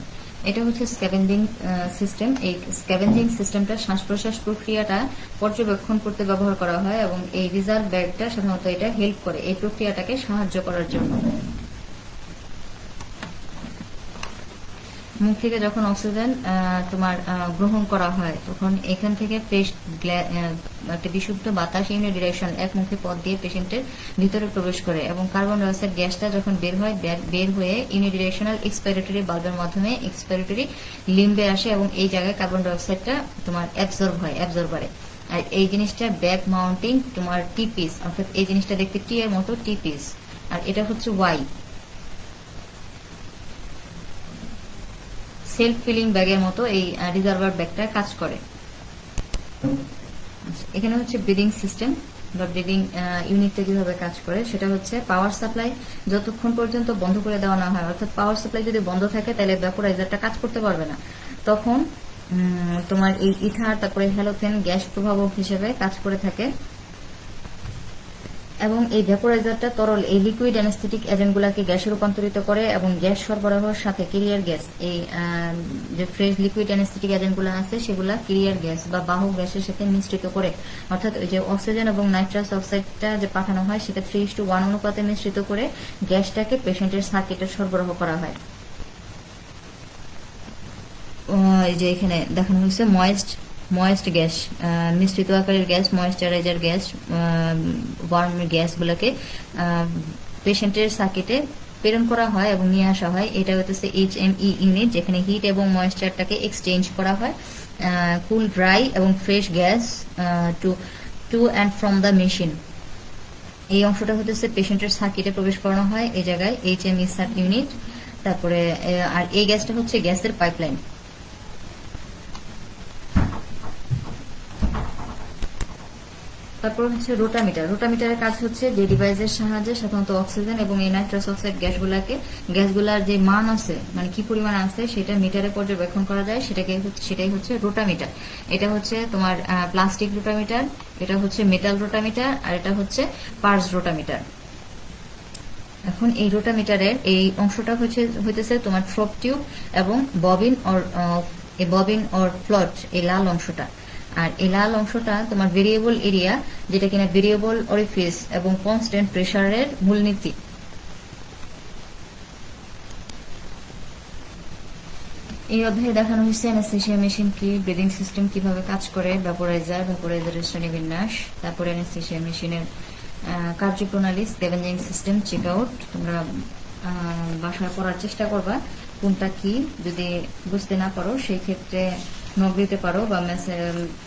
S1: এটা হচ্ছে স্ক্যাভেঞ্জিং সিস্টেম। এই স্ক্যাভেঞ্জিং সিস্টেমটা শ্বাস প্রশ্বাস প্রক্রিয়াটা পর্যবেক্ষণ করতে ব্যবহার করা হয় এবং এই রিজার্ভ ব্যাগটা সাধারণত এটা হেল্প করে এই প্রক্রিয়াটাকে সাহায্য করার জন্য। মুখ থেকে যখন অক্সিজেন তোমার গ্রহণ করা হয় তখন এখান থেকে ফ্রেশ একটা বিশুদ্ধ বাতাস ইউনিডিরেকশন একমুখী পথ দিয়ে পেশেন্টের ভিতরে প্রবেশ করে এবং কার্বন ডাইঅক্সাইড গ্যাসটা যখন বের হয়ে ইউনিডিরেকশনাল এক্সপাইরেটরি বাল্বের মাধ্যমে এক্সপাইরেটরি লিম্বে আসে এবং এই জায়গায় কার্বন ডাইঅক্সাইডটা তোমার অ্যাবজর্বারে। আর এই জিনিসটা ব্যাক মাউন্টিং তোমার টি পিস, অর্থাৎ এই জিনিসটা দেখতে টি এর মতো টি পিস, আর এটা হচ্ছে ওয়াই সেলফ ফিলিং ব্যাগের মতো এই রিজার্ভার ব্যাগটা কাজ করে। এখানে হচ্ছে ব্রিদিং সিস্টেম বা ব্রিদিং ইউনিটটা কিভাবে কাজ করে সেটা হচ্ছে পাওয়ার সাপ্লাই যতক্ষণ পর্যন্ত বন্ধ করে দেওয়া না হয়, অর্থাৎ পাওয়ার সাপ্লাই যদি বন্ধ থাকে তাহলে ভ্যাপোরাইজারটা কাজ করতে পারবে না, তখন তোমার এই ইথার তারপরে হ্যালোজেন গ্যাস প্রভাবক হিসেবে কাজ করে থাকে এবং এই ভ্যাপোরাইজারটা তরল এই লিকুইড অ্যানেস্থেটিক এজেন্টগুলোকে গ্যাসে রূপান্তরিত করে এবং গ্যাস সরবরাহের সাথে ক্যারিয়ার গ্যাস এই যে ফ্রেশ লিকুইড অ্যানেস্থেটিক এজেন্টগুলো আছে সেগুলা ক্যারিয়ার গ্যাস বা বাহক গ্যাসের সাথে মিশ্রিত করে, অর্থাৎ ওই যে অক্সিজেন এবং নাইট্রাস অক্সাইডটা যে পাঠানো হয় সেটা 3:1 অনুপাতে মিশ্রিত করে গ্যাসটাকে পেশেন্টের সার্কিটে সরবরাহ করা হয়। এই যে এখানে দেখানো হয়েছে ময়েস্ট গ্যাস, মিশ্রিত আকারের গ্যাস, ময়েশ্চারাইজার গ্যাস, ওয়ার্ম গ্যাসগুলোকে পেশেন্টের সার্কিটে প্রেরণ করা হয় এবং নিয়ে আসা হয়। এটা হচ্ছে HME ইউনিট, যেখানে হিট এবং ময়েশ্চারটাকে এক্সচেঞ্জ করা হয় কুল, ড্রাই এবং fresh gas to and from the machine. এই অংশটা হচ্ছে পেশেন্টের সার্কিটে প্রবেশ করানো হয় এই জায়গায় HME ইউনিট। তারপরে আর এই গ্যাসটা হচ্ছে গ্যাসের পাইপলাইন। তারপর হচ্ছে রোটামিটারের কাজ হচ্ছে যে ডিভাইসের সাহায্যে সাধারণত অক্সিজেন এবং এই নাইট্রাস অক্সাইড গ্যাসগুলার যে মান আছে মানে কি পরিমাণ আছে সেটা মিটারে পর্যবেক্ষণ করা যায়, সেটাই হচ্ছে রোটামিটার। এটা হচ্ছে তোমার প্লাস্টিক রোটামিটার, এটা হচ্ছে মেটাল রোটামিটার, আর এটা হচ্ছে পার্স রোটামিটার। এখন এই রোটামিটারের এই অংশটা হইতেছে তোমার থ্রোব টিউব এবং ববিন অর ফ্লট, এই লাল অংশটা। আর এই লাল অংশটা তোমার ভেরিয়েবল এরিয়া, যেটা কিনা ভেরিয়েবল অরিফিস এবং কনস্ট্যান্ট প্রেসারের মূলনীতি। এই অধ্যায়ে দেখানো হয়েছে অ্যানেস্থেসিয়া মেশিন কি, ব্রিদিং সিস্টেম কিভাবে কাজ করে, ভ্যাপোরাইজারের শ্রেণীবিন্যাস, তারপরে অ্যানেস্থেসিয়া মেশিনের কার্যপ্রণালী, স্ক্যাভেঞ্জিং সিস্টেম, চেক আউট। তোমরা বাসায় পড়ার চেষ্টা করবা কোনটা কি, যদি বুঝতে না পারো সেই ক্ষেত্রে নক দিতে পারো বা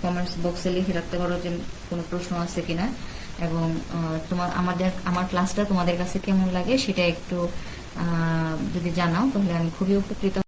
S1: কমেন্টস বক্সে লিখে রাখতে পারো যে কোনো প্রশ্ন আছে কিনা, এবং আমার ক্লাসটা তোমাদের কাছে কেমন লাগে সেটা একটু যদি জানাও তাহলে আমি খুবই উপকৃত।